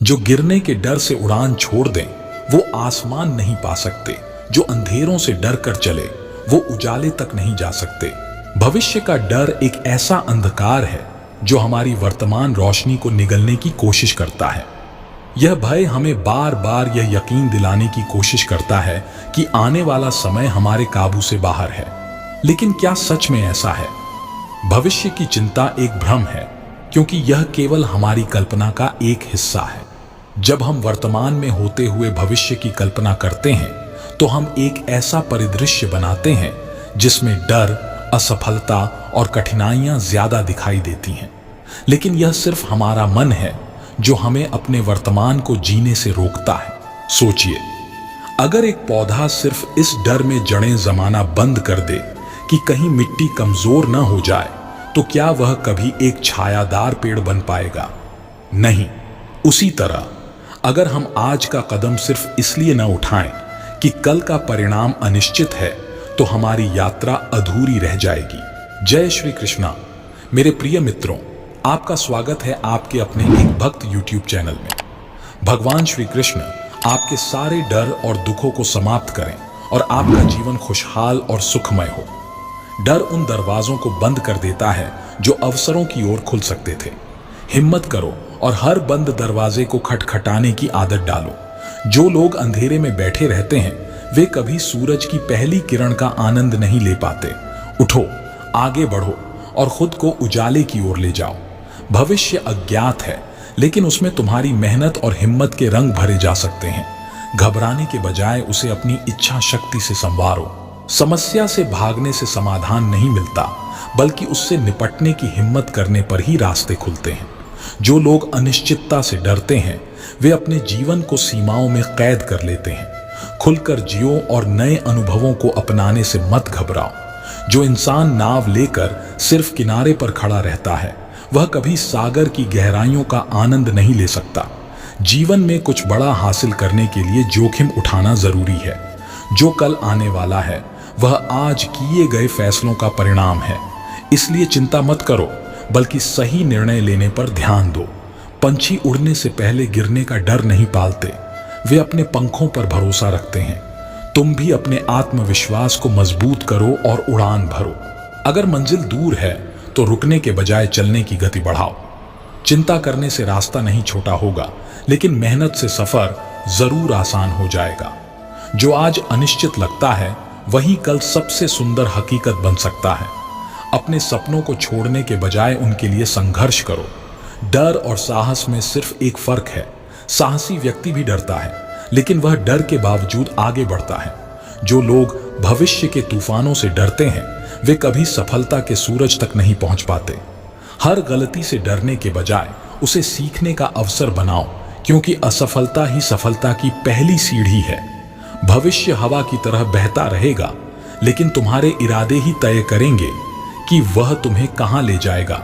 जो गिरने के डर से उड़ान छोड़ दें वो आसमान नहीं पा सकते। जो अंधेरों से डर कर चले वो उजाले तक नहीं जा सकते। भविष्य का डर एक ऐसा अंधकार है जो हमारी वर्तमान रोशनी को निगलने की कोशिश करता है। यह भय हमें बार बार यह यकीन दिलाने की कोशिश करता है कि आने वाला समय हमारे काबू से बाहर है। लेकिन क्या सच में ऐसा है? भविष्य की चिंता एक भ्रम है, क्योंकि यह केवल हमारी कल्पना का एक हिस्सा है। जब हम वर्तमान में होते हुए भविष्य की कल्पना करते हैं तो हम एक ऐसा परिदृश्य बनाते हैं जिसमें डर, असफलता और कठिनाइयां ज्यादा दिखाई देती हैं। लेकिन यह सिर्फ हमारा मन है जो हमें अपने वर्तमान को जीने से रोकता है। सोचिए, अगर एक पौधा सिर्फ इस डर में जड़ें जमाना बंद कर दे कि कहीं मिट्टी कमजोर न हो जाए, तो क्या वह कभी एक छायादार पेड़ बन पाएगा? नहीं। उसी तरह अगर हम आज का कदम सिर्फ इसलिए न उठाएं कि कल का परिणाम अनिश्चित है, तो हमारी यात्रा अधूरी रह जाएगी। जय श्री कृष्णा। मेरे प्रिय मित्रों, आपका स्वागत है आपके अपने एक भक्त YouTube चैनल में। भगवान श्री कृष्ण आपके सारे डर और दुखों को समाप्त करें और आपका जीवन खुशहाल और सुखमय हो। डर उन दरवाजों को बंद कर देता है जो अवसरों की ओर खुल सकते थे। हिम्मत करो और हर बंद दरवाजे को खटखटाने की आदत डालो। जो लोग अंधेरे में बैठे रहते हैं वे कभी सूरज की पहली किरण का आनंद नहीं ले पाते। उठो, आगे बढ़ो और खुद को उजाले की ओर ले जाओ। भविष्य अज्ञात है, लेकिन उसमें तुम्हारी मेहनत और हिम्मत के रंग भरे जा सकते हैं। घबराने के बजाय उसे अपनी इच्छा शक्ति से संवारो। समस्या से भागने से समाधान नहीं मिलता, बल्कि उससे निपटने की हिम्मत करने पर ही रास्ते खुलते हैं। जो लोग अनिश्चितता से डरते हैं वे अपने जीवन को सीमाओं में कैद कर लेते हैं। खुलकर जियो और नए अनुभवों को अपनाने से मत घबराओ। जो इंसान नाव लेकर सिर्फ किनारे पर खड़ा रहता है वह कभी सागर की गहराइयों का आनंद नहीं ले सकता। जीवन में कुछ बड़ा हासिल करने के लिए जोखिम उठाना जरूरी है। जो कल आने वाला है वह आज किए गए फैसलों का परिणाम है। इसलिए चिंता मत करो, बल्कि सही निर्णय लेने पर ध्यान दो। पंछी उड़ने से पहले गिरने का डर नहीं पालते, वे अपने पंखों पर भरोसा रखते हैं। तुम भी अपने आत्मविश्वास को मजबूत करो और उड़ान भरो। अगर मंजिल दूर है तो रुकने के बजाय चलने की गति बढ़ाओ। चिंता करने से रास्ता नहीं छोटा होगा, लेकिन मेहनत से सफर जरूर आसान हो जाएगा। जो आज अनिश्चित लगता है वही कल सबसे सुंदर हकीकत बन सकता है। अपने सपनों को छोड़ने के बजाय उनके लिए संघर्ष करो। डर और साहस में सिर्फ एक फर्क है। साहसी व्यक्ति भी डरता है, लेकिन वह डर के बावजूद आगे बढ़ता है। जो लोग भविष्य के तूफानों से डरते हैं वे कभी सफलता के सूरज तक नहीं पहुंच पाते। हर गलती से डरने के बजाय उसे सीखने का अवसर बनाओ, क्योंकि असफलता ही सफलता की पहली सीढ़ी है। भविष्य हवा की तरह बहता रहेगा, लेकिन तुम्हारे इरादे ही तय करेंगे कि वह तुम्हें कहां ले जाएगा।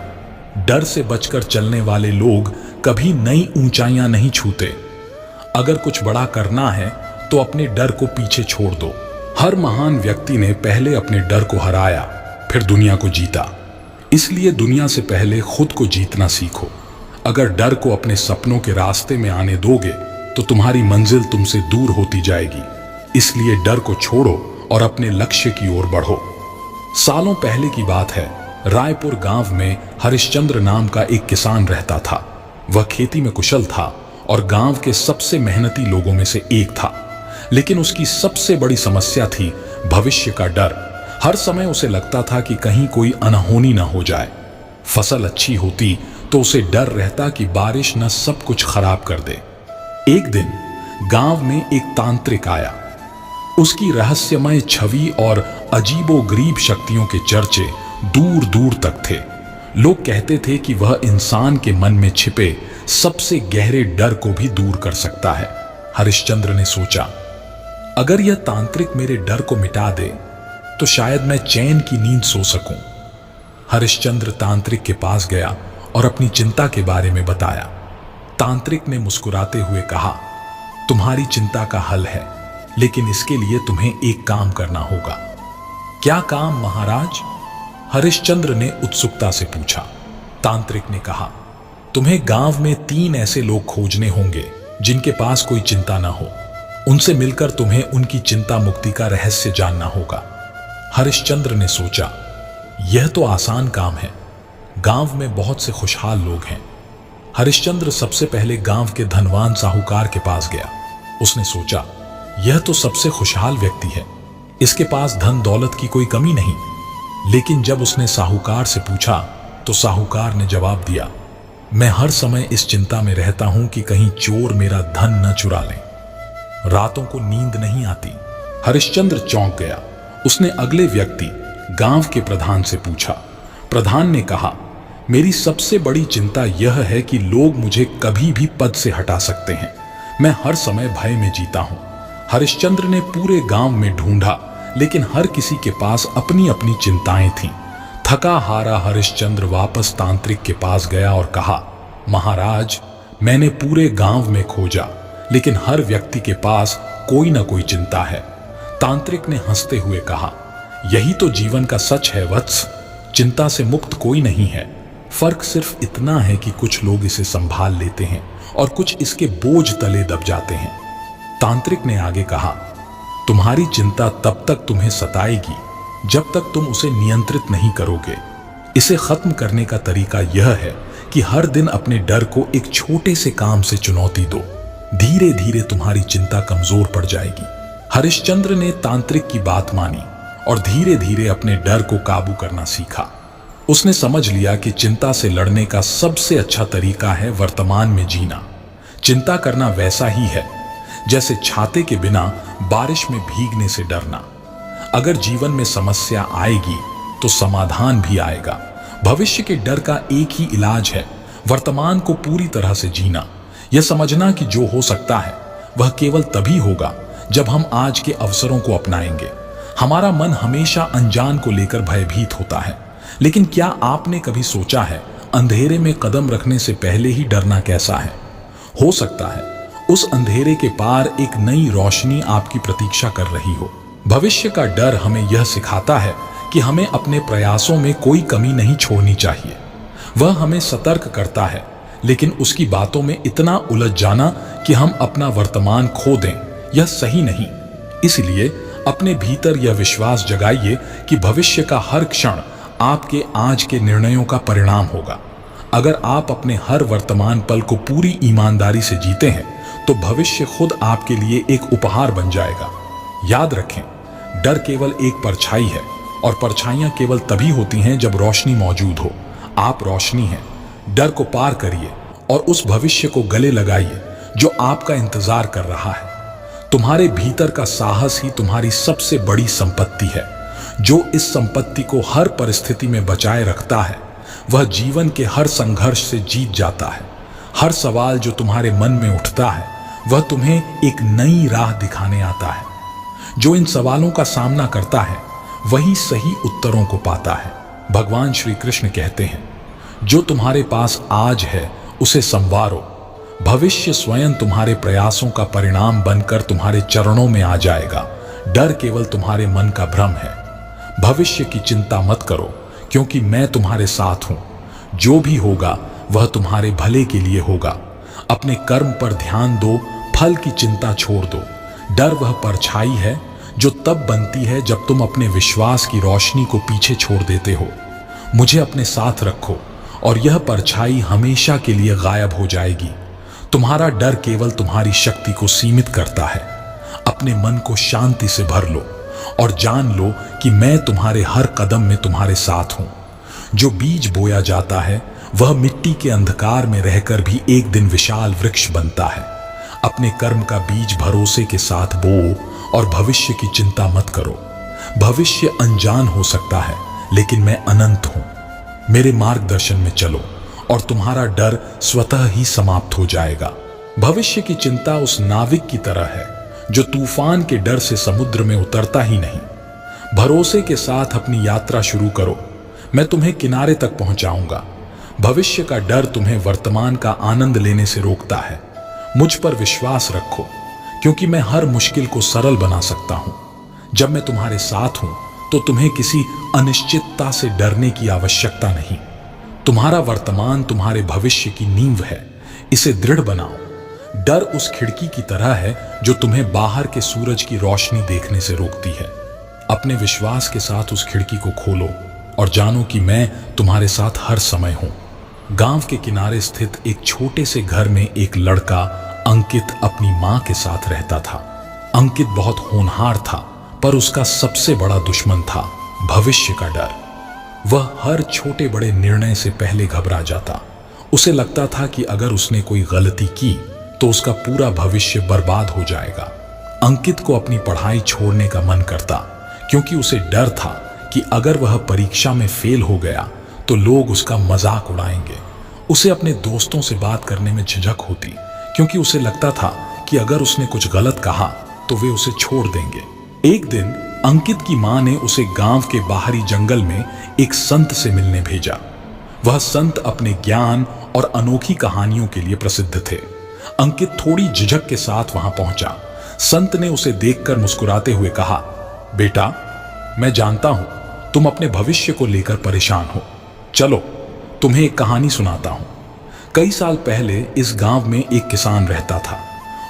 डर से बचकर चलने वाले लोग कभी नई ऊंचाइयां नहीं छूते। अगर कुछ बड़ा करना है तो अपने डर को पीछे छोड़ दो। हर महान व्यक्ति ने पहले अपने डर को हराया, फिर दुनिया को जीता। इसलिए दुनिया से पहले खुद को जीतना सीखो। अगर डर को अपने सपनों के रास्ते में आने दोगे तो तुम्हारी मंजिल तुमसे दूर होती जाएगी। इसलिए डर को छोड़ो और अपने लक्ष्य की ओर बढ़ो। सालों पहले की बात है, रायपुर गांव में हरिश्चंद्र नाम का एक किसान रहता था। वह खेती में कुशल था और गांव के सबसे मेहनती लोगों में से एक था। लेकिन उसकी सबसे बड़ी समस्या थी भविष्य का डर। हर समय उसे लगता था कि कहीं कोई अनहोनी न हो जाए। फसल अच्छी होती तो उसे डर रहता कि बारिश न सब कुछ खराब कर दे। एक दिन गांव में एक तांत्रिक आया। उसकी रहस्यमय छवि और अजीबोगरीब शक्तियों के चर्चे दूर दूर तक थे। लोग कहते थे कि वह इंसान के मन में छिपे सबसे गहरे डर को भी दूर कर सकता है। हरिश्चंद्र ने सोचा, अगर यह तांत्रिक मेरे डर को मिटा दे तो शायद मैं चैन की नींद सो सकूं। हरिश्चंद्र तांत्रिक के पास गया और अपनी चिंता के बारे में बताया। तांत्रिक ने मुस्कुराते हुए कहा, तुम्हारी चिंता का हल है, लेकिन इसके लिए तुम्हें एक काम करना होगा। क्या काम महाराज? हरिश्चंद्र ने उत्सुकता से पूछा। तांत्रिक ने कहा, तुम्हें गांव में 3 ऐसे लोग खोजने होंगे जिनके पास कोई चिंता ना हो। उनसे मिलकर तुम्हें उनकी चिंता मुक्ति का रहस्य जानना होगा। हरिश्चंद्र ने सोचा, यह तो आसान काम है। गांव में बहुत से खुशहाल लोग हैं। हरिश्चंद्र सबसे पहले गांव के धनवान साहूकार के पास गया। उसने सोचा, यह तो सबसे खुशहाल व्यक्ति है, इसके पास धन दौलत की कोई कमी नहीं। लेकिन जब उसने साहूकार से पूछा तो साहूकार ने जवाब दिया, मैं हर समय इस चिंता में रहता हूं कि कहीं चोर मेरा धन न चुरा लें। रातों को नींद नहीं आती। हरिश्चंद्र चौंक गया। उसने अगले व्यक्ति गांव के प्रधान से पूछा। प्रधान ने कहा, मेरी सबसे बड़ी चिंता यह है कि लोग मुझे कभी भी पद से हटा सकते हैं। मैं हर समय भय में जीता हूं। हरिश्चंद्र ने पूरे गांव में ढूंढा, लेकिन हर किसी के पास अपनी अपनी चिंताएं थीं। थका हारा हरिश्चंद्र वापस तांत्रिक के पास गया और कहा, महाराज, मैंने पूरे गांव में खोजा, लेकिन हर व्यक्ति के पास कोई ना कोई चिंता है। तांत्रिक ने हंसते हुए कहा, यही तो जीवन का सच है वत्स। चिंता से मुक्त कोई नहीं है। फर्क सिर्फ इतना है कि कुछ लोग इसे संभाल लेते हैं और कुछ इसके बोझ तले दब जाते हैं। तांत्रिक ने आगे कहा, तुम्हारी चिंता तब तक तुम्हें सताएगी जब तक तुम उसे नियंत्रित नहीं करोगे। इसे खत्म करने का तरीका यह है कि हर दिन अपने डर को एक छोटे से काम से चुनौती दो। धीरे धीरे तुम्हारी चिंता कमजोर पड़ जाएगी। हरिश्चंद्र ने तांत्रिक की बात मानी और धीरे धीरे अपने डर को काबू करना सीखा। उसने समझ लिया कि चिंता से लड़ने का सबसे अच्छा तरीका है वर्तमान में जीना। चिंता करना वैसा ही है जैसे छाते के बिना बारिश में भीगने से डरना। अगर जीवन में समस्या आएगी तो समाधान भी आएगा। भविष्य के डर का एक ही इलाज है, वर्तमान को पूरी तरह से जीना। यह समझना कि जो हो सकता है वह केवल तभी होगा जब हम आज के अवसरों को अपनाएंगे। हमारा मन हमेशा अनजान को लेकर भयभीत होता है, लेकिन क्या आपने कभी सोचा है अंधेरे में कदम रखने से पहले ही डरना कैसा है? हो सकता है उस अंधेरे के पार एक नई रोशनी आपकी प्रतीक्षा कर रही हो। भविष्य का डर हमें यह सिखाता है कि हमें अपने प्रयासों में कोई कमी नहीं छोड़नी चाहिए। वह हमें सतर्क करता है, लेकिन उसकी बातों में इतना उलझ जाना कि हम अपना वर्तमान खो दें, यह सही नहीं। इसलिए अपने भीतर यह विश्वास जगाइए कि भविष्य का हर क्षण आपके आज के निर्णयों का परिणाम होगा। अगर आप अपने हर वर्तमान पल को पूरी ईमानदारी से जीते हैं तो भविष्य खुद आपके लिए एक उपहार बन जाएगा। याद रखें, डर केवल एक परछाई है और परछाइयां केवल तभी होती हैं जब रोशनी मौजूद हो। आप रोशनी हैं। डर को पार करिए और उस भविष्य को गले लगाइए जो आपका इंतजार कर रहा है। तुम्हारे भीतर का साहस ही तुम्हारी सबसे बड़ी संपत्ति है। जो इस संपत्ति को हर परिस्थिति में बचाए रखता है वह जीवन के हर संघर्ष से जीत जाता है। हर सवाल जो तुम्हारे मन में उठता है वह तुम्हें एक नई राह दिखाने आता है। जो इन सवालों का सामना करता है वही सही उत्तरों को पाता है। भगवान श्री कृष्ण कहते हैं, जो तुम्हारे पास आज है उसे संवारो। भविष्य स्वयं तुम्हारे प्रयासों का परिणाम बनकर तुम्हारे चरणों में आ जाएगा। डर केवल तुम्हारे मन का भ्रम है। भविष्य की चिंता मत करो, क्योंकि मैं तुम्हारे साथ हूं। जो भी होगा वह तुम्हारे भले के लिए होगा। अपने कर्म पर ध्यान दो, फल की चिंता छोड़ दो। डर वह परछाई है जो तब बनती है जब तुम अपने विश्वास की रोशनी को पीछे छोड़ देते हो। मुझे अपने साथ रखो और यह परछाई हमेशा के लिए गायब हो जाएगी। तुम्हारा डर केवल तुम्हारी शक्ति को सीमित करता है। अपने मन को शांति से भर लो और जान लो कि मैं तुम्हारे हर कदम में तुम्हारे साथ हूं। जो बीज बोया जाता है वह मिट्टी के अंधकार में रहकर भी एक दिन विशाल वृक्ष बनता है। अपने कर्म का बीज भरोसे के साथ बो और भविष्य की चिंता मत करो। भविष्य अनजान हो सकता है, लेकिन मैं अनंत हूं। मेरे मार्गदर्शन में चलो और तुम्हारा डर स्वतः ही समाप्त हो जाएगा। भविष्य की चिंता उस नाविक की तरह है जो तूफान के डर से समुद्र में उतरता ही नहीं। भरोसे के साथ अपनी यात्रा शुरू करो, मैं तुम्हें किनारे तक पहुंचाऊंगा। भविष्य का डर तुम्हें वर्तमान का आनंद लेने से रोकता है। मुझ पर विश्वास रखो, क्योंकि मैं हर मुश्किल को सरल बना सकता हूं। जब मैं तुम्हारे साथ हूं तो तुम्हें किसी अनिश्चितता से डरने की आवश्यकता नहीं। तुम्हारा वर्तमान तुम्हारे भविष्य की नींव है, इसे दृढ़ बनाओ। डर उस खिड़की की तरह है जो तुम्हें बाहर के सूरज की रोशनी देखने से रोकती है। अपने विश्वास के साथ उस खिड़की को खोलो और जानो कि मैं तुम्हारे साथ हर समय हूं। गांव के किनारे स्थित एक छोटे से घर में एक लड़का अंकित अपनी मां के साथ रहता था। अंकित बहुत होनहार था, पर उसका सबसे बड़ा दुश्मन था भविष्य का डर। वह हर छोटे बड़े निर्णय से पहले घबरा जाता। उसे लगता था कि अगर उसने कोई गलती की तो उसका पूरा भविष्य बर्बाद हो जाएगा। अंकित को अपनी पढ़ाई छोड़ने का मन करता, क्योंकि उसे डर था कि अगर वह परीक्षा में फेल हो गया तो लोग उसका मजाक उड़ाएंगे। उसे अपने दोस्तों से बात करने में झिझक होती, क्योंकि उसे लगता था कि अगर उसने कुछ गलत कहा तो वे उसे छोड़ देंगे। एक दिन अंकित की मां ने उसे गांव के बाहरी जंगल में एक संत से मिलने भेजा। वह संत अपने ज्ञान और अनोखी कहानियों के लिए प्रसिद्ध थे। अंकित थोड़ी झिझक के साथ वहां पहुंचा। संत ने उसे देखकर मुस्कुराते हुए कहा, बेटा, मैं जानता हूं तुम अपने भविष्य को लेकर परेशान हो। चलो तुम्हें एक कहानी सुनाता हूं। कई साल पहले इस गांव में एक किसान रहता था।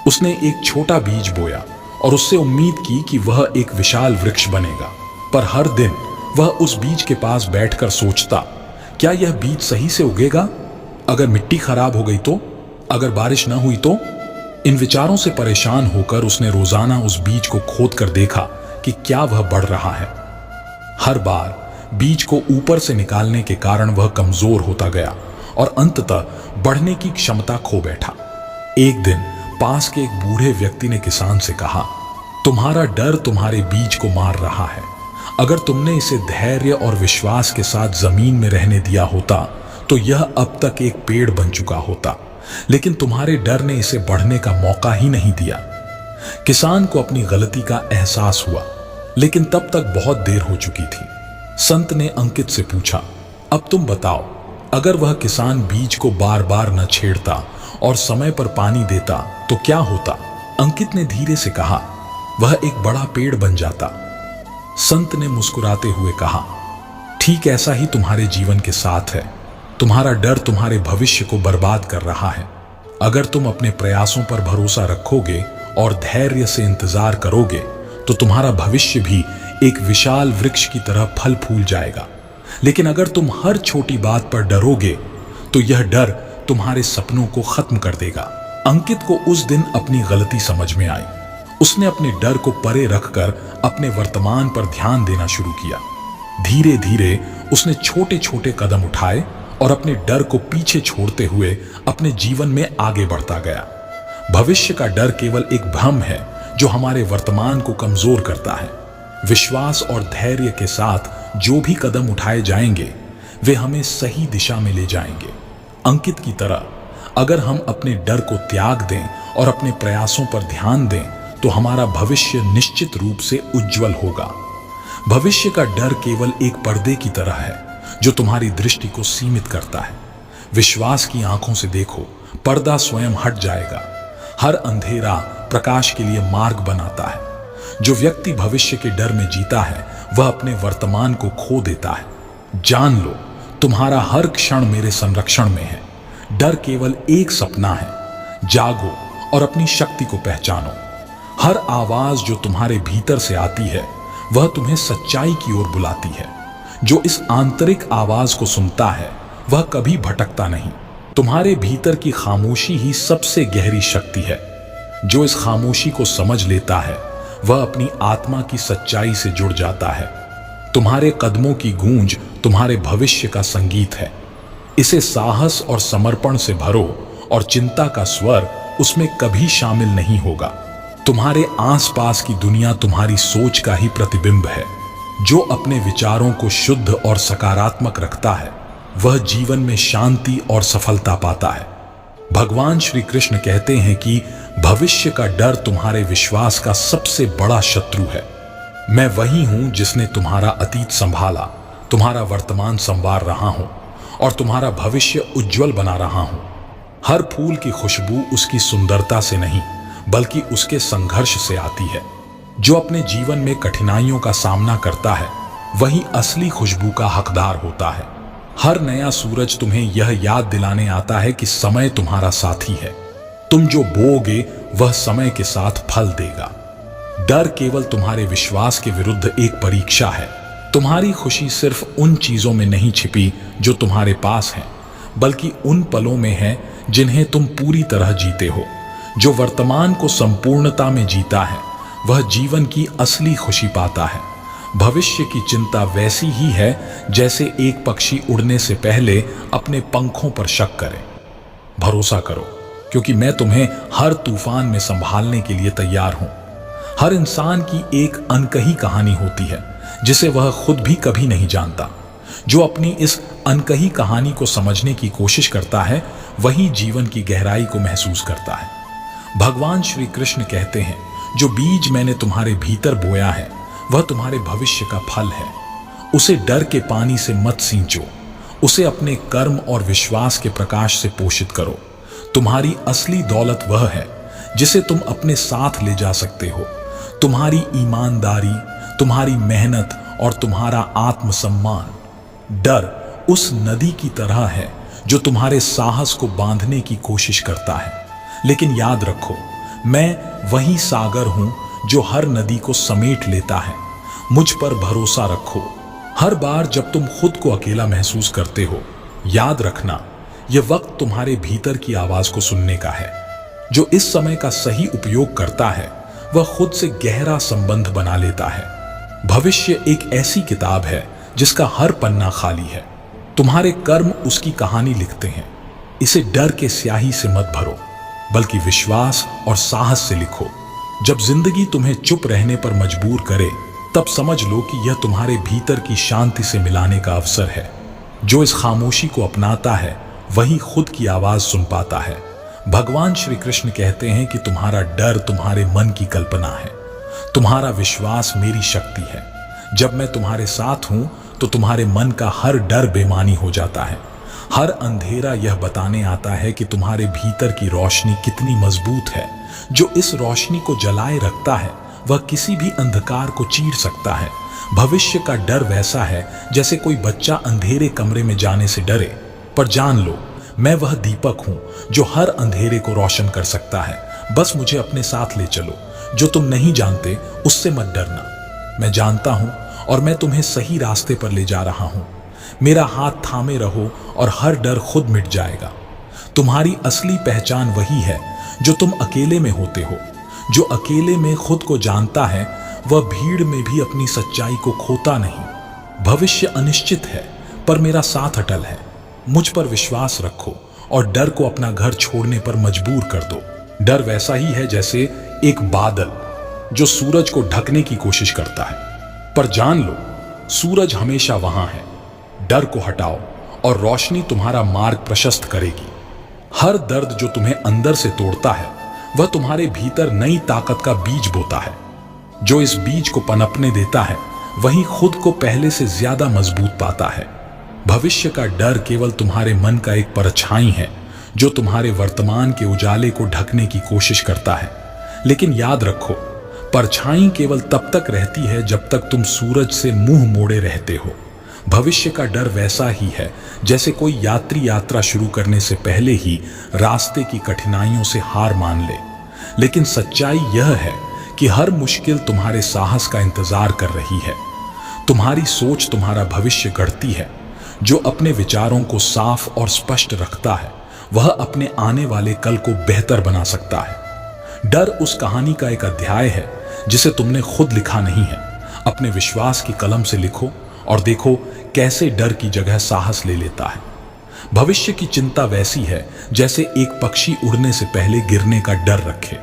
उसने एक छोटा बीज बोया और उससे उम्मीद की कि वह एक विशाल वृक्ष बनेगा। पर हर दिन वह उस बीज के पास बैठकर सोचता, क्या यह बीज सही से उगेगा? अगर मिट्टी खराब हो गई तो? अगर बारिश न हुई तो? इन विचारों से परेशान होकर उसने रोजाना उस बीज को खोद कर देखा कि क्या वह बढ़ रहा है। हर बार बीज को ऊपर से निकालने के कारण वह कमजोर होता गया और अंततः बढ़ने की क्षमता खो बैठा। एक दिन पास के एक बूढ़े व्यक्ति ने किसान से कहा, तुम्हारा डर तुम्हारे बीज को मार रहा है। अगर तुमने इसे धैर्य और विश्वास के साथ जमीन में रहने दिया होता तो यह अब तक एक पेड़ बन चुका होता, लेकिन तुम्हारे डर ने इसे बढ़ने का मौका ही नहीं दिया। किसान को अपनी गलती का एहसास हुआ, लेकिन तब तक बहुत देर हो चुकी थी। संत ने अंकित से पूछा, अब तुम बताओ, अगर वह किसान बीज को बार बार न छेड़ता और समय पर पानी देता तो क्या होता? अंकित ने धीरे से कहा, वह एक बड़ा पेड़ बन जाता। संत ने मुस्कुराते हुए कहा, ठीक ऐसा ही तुम्हारे जीवन के साथ है। तुम्हारा डर तुम्हारे भविष्य को बर्बाद कर रहा है। अगर तुम अपने प्रयासों पर भरोसा रखोगे और धैर्य से इंतजार करोगे तो तुम्हारा भविष्य भी एक विशाल वृक्ष की तरह फल फूल जाएगा। लेकिन अगर तुम हर छोटी बात पर डरोगे तो यह डर तुम्हारे सपनों को खत्म कर देगा। अंकित को उस दिन अपनी गलती समझ में आई। उसने अपने डर को परे रखकर अपने वर्तमान पर ध्यान देना शुरू किया। धीरे धीरे उसने छोटे छोटे कदम उठाए और अपने डर को पीछे छोड़ते हुए अपने जीवन में आगे बढ़ता गया। भविष्य का डर केवल एक भ्रम है जो हमारे वर्तमान को कमजोर करता है। विश्वास और धैर्य के साथ जो भी कदम उठाए जाएंगे वे हमें सही दिशा में ले जाएंगे। अंकित की तरह अगर हम अपने डर को त्याग दें और अपने प्रयासों पर ध्यान दें तो हमारा भविष्य निश्चित रूप से उज्जवल होगा। भविष्य का डर केवल एक पर्दे की तरह है जो तुम्हारी दृष्टि को सीमित करता है। विश्वास की आंखों से देखो, पर्दा स्वयं हट जाएगा। हर अंधेरा प्रकाश के लिए मार्ग बनाता है। जो व्यक्ति भविष्य के डर में जीता है वह अपने वर्तमान को खो देता है। जान लो, तुम्हारा हर क्षण मेरे संरक्षण में है। डर केवल एक सपना है। जागो और अपनी शक्ति को पहचानो। हर आवाज जो तुम्हारे भीतर से आती है वह तुम्हें सच्चाई की ओर बुलाती है। जो इस आंतरिक आवाज को सुनता है वह कभी भटकता नहीं। तुम्हारे भीतर की खामोशी ही सबसे गहरी शक्ति है। जो इस खामोशी को समझ लेता है वह अपनी आत्मा की सच्चाई से जुड़ जाता है। तुम्हारे कदमों की गूंज तुम्हारे भविष्य का संगीत है। इसे साहस और समर्पण से भरो और चिंता का स्वर उसमें कभी शामिल नहीं होगा। तुम्हारे आसपास की दुनिया तुम्हारी सोच का ही प्रतिबिंब है। जो अपने विचारों को शुद्ध और सकारात्मक रखता है वह जीवन में शांति और सफलता पाता है। भगवान श्री कृष्ण कहते हैं कि भविष्य का डर तुम्हारे विश्वास का सबसे बड़ा शत्रु है। मैं वही हूं जिसने तुम्हारा अतीत संभाला, तुम्हारा वर्तमान संवार रहा हूं और तुम्हारा भविष्य उज्जवल बना रहा हूं। हर फूल की खुशबू उसकी सुंदरता से नहीं बल्कि उसके संघर्ष से आती है। जो अपने जीवन में कठिनाइयों का सामना करता है वही असली खुशबू का हकदार होता है। हर नया सूरज तुम्हें यह याद दिलाने आता है कि समय तुम्हारा साथी है। तुम जो बोओगे वह समय के साथ फल देगा। डर केवल तुम्हारे विश्वास के विरुद्ध एक परीक्षा है। तुम्हारी खुशी सिर्फ उन चीजों में नहीं छिपी जो तुम्हारे पास हैं, बल्कि उन पलों में है जिन्हें तुम पूरी तरह जीते हो। जो वर्तमान को संपूर्णता में जीता है वह जीवन की असली खुशी पाता है। भविष्य की चिंता वैसी ही है जैसे एक पक्षी उड़ने से पहले अपने पंखों पर शक करे। भरोसा करो, क्योंकि मैं तुम्हें हर तूफान में संभालने के लिए तैयार हूं। हर इंसान की एक अनकही कहानी होती है जिसे वह खुद भी कभी नहीं जानता। जो अपनी इस अनकही कहानी को समझने की कोशिश करता है वही जीवन की गहराई को महसूस करता है। भगवान श्री कृष्ण कहते हैं, जो बीज मैंने तुम्हारे भीतर बोया है वह तुम्हारे भविष्य का फल है। उसे डर के पानी से मत सींचो, उसे अपने कर्म और विश्वास के प्रकाश से पोषित करो। तुम्हारी असली दौलत वह है जिसे तुम अपने साथ ले जा सकते हो। तुम्हारी ईमानदारी, तुम्हारी मेहनत और तुम्हारा आत्मसम्मान। डर उस नदी की तरह है जो तुम्हारे साहस को बांधने की कोशिश करता है, लेकिन याद रखो, मैं वही सागर हूं जो हर नदी को समेट लेता है। मुझ पर भरोसा रखो। हर बार जब तुम खुद को अकेला महसूस करते हो, याद रखना, यह वक्त तुम्हारे भीतर की आवाज को सुनने का है। जो इस समय का सही उपयोग करता है वह खुद से गहरा संबंध बना लेता है। भविष्य एक ऐसी किताब है जिसका हर पन्ना खाली है। तुम्हारे कर्म उसकी कहानी लिखते हैं। इसे डर के स्याही से मत भरो, बल्कि विश्वास और साहस से लिखो। जब जिंदगी तुम्हें चुप रहने पर मजबूर करे, तब समझ लो कि यह तुम्हारे भीतर की शांति से मिलाने का अवसर है। जो इस खामोशी को अपनाता है वही खुद की आवाज सुन पाता है। भगवान श्री कृष्ण कहते हैं कि तुम्हारा डर तुम्हारे मन की कल्पना है, तुम्हारा विश्वास मेरी शक्ति है। जब मैं तुम्हारे साथ हूं तो तुम्हारे मन का हर डर बेमानी हो जाता है। हर अंधेरा यह बताने आता है कि तुम्हारे भीतर की रोशनी कितनी मजबूत है। जो इस रोशनी को जलाए रखता है वह किसी भी अंधकार को चीर सकता है। भविष्य का डर वैसा है जैसे कोई बच्चा अंधेरे कमरे में जाने से डरे, पर जान लो, मैं वह दीपक हूं जो हर अंधेरे को रोशन कर सकता है। बस मुझे अपने साथ ले चलो। जो तुम नहीं जानते उससे मत डरना। मैं जानता हूं और मैं तुम्हें सही रास्ते पर ले जा रहा हूं। मेरा हाथ थामे रहो और हर डर खुद मिट जाएगा। तुम्हारी असली पहचान वही है जो तुम अकेले में होते हो। जो अकेले में खुद को जानता है वह भीड़ में भी अपनी सच्चाई को खोता नहीं। भविष्य अनिश्चित है, पर मेरा साथ अटल है। मुझ पर विश्वास रखो और डर को अपना घर छोड़ने पर मजबूर कर दो। डर वैसा ही है जैसे एक बादल जो सूरज को ढकने की कोशिश करता है, पर जान लो, सूरज हमेशा वहां है। डर को हटाओ और रोशनी तुम्हारा मार्ग प्रशस्त करेगी। हर दर्द जो तुम्हें अंदर से तोड़ता है वह तुम्हारे भीतर नई ताकत का बीज बोता है। जो इस बीज को पनपने देता है वही खुद को पहले से ज्यादा मजबूत पाता है। भविष्य का डर केवल तुम्हारे मन का एक परछाई है जो तुम्हारे वर्तमान के उजाले को ढकने की कोशिश करता है। लेकिन याद रखो, परछाई केवल तब तक रहती है जब तक तुम सूरज से मुंह मोड़े रहते हो। भविष्य का डर वैसा ही है जैसे कोई यात्री यात्रा शुरू करने से पहले ही रास्ते की कठिनाइयों से हार मान ले। लेकिन सच्चाई यह है कि हर मुश्किल तुम्हारे साहस का इंतजार कर रही है। तुम्हारी सोच तुम्हारा भविष्य गढ़ती है। जो अपने विचारों को साफ और स्पष्ट रखता है वह अपने आने वाले कल को बेहतर बना सकता है। डर उस कहानी का एक अध्याय है जिसे तुमने खुद लिखा नहीं है। अपने विश्वास की कलम से लिखो और देखो कैसे डर की जगह साहस ले लेता है। भविष्य की चिंता वैसी है जैसे एक पक्षी उड़ने से पहले गिरने का डर रखे।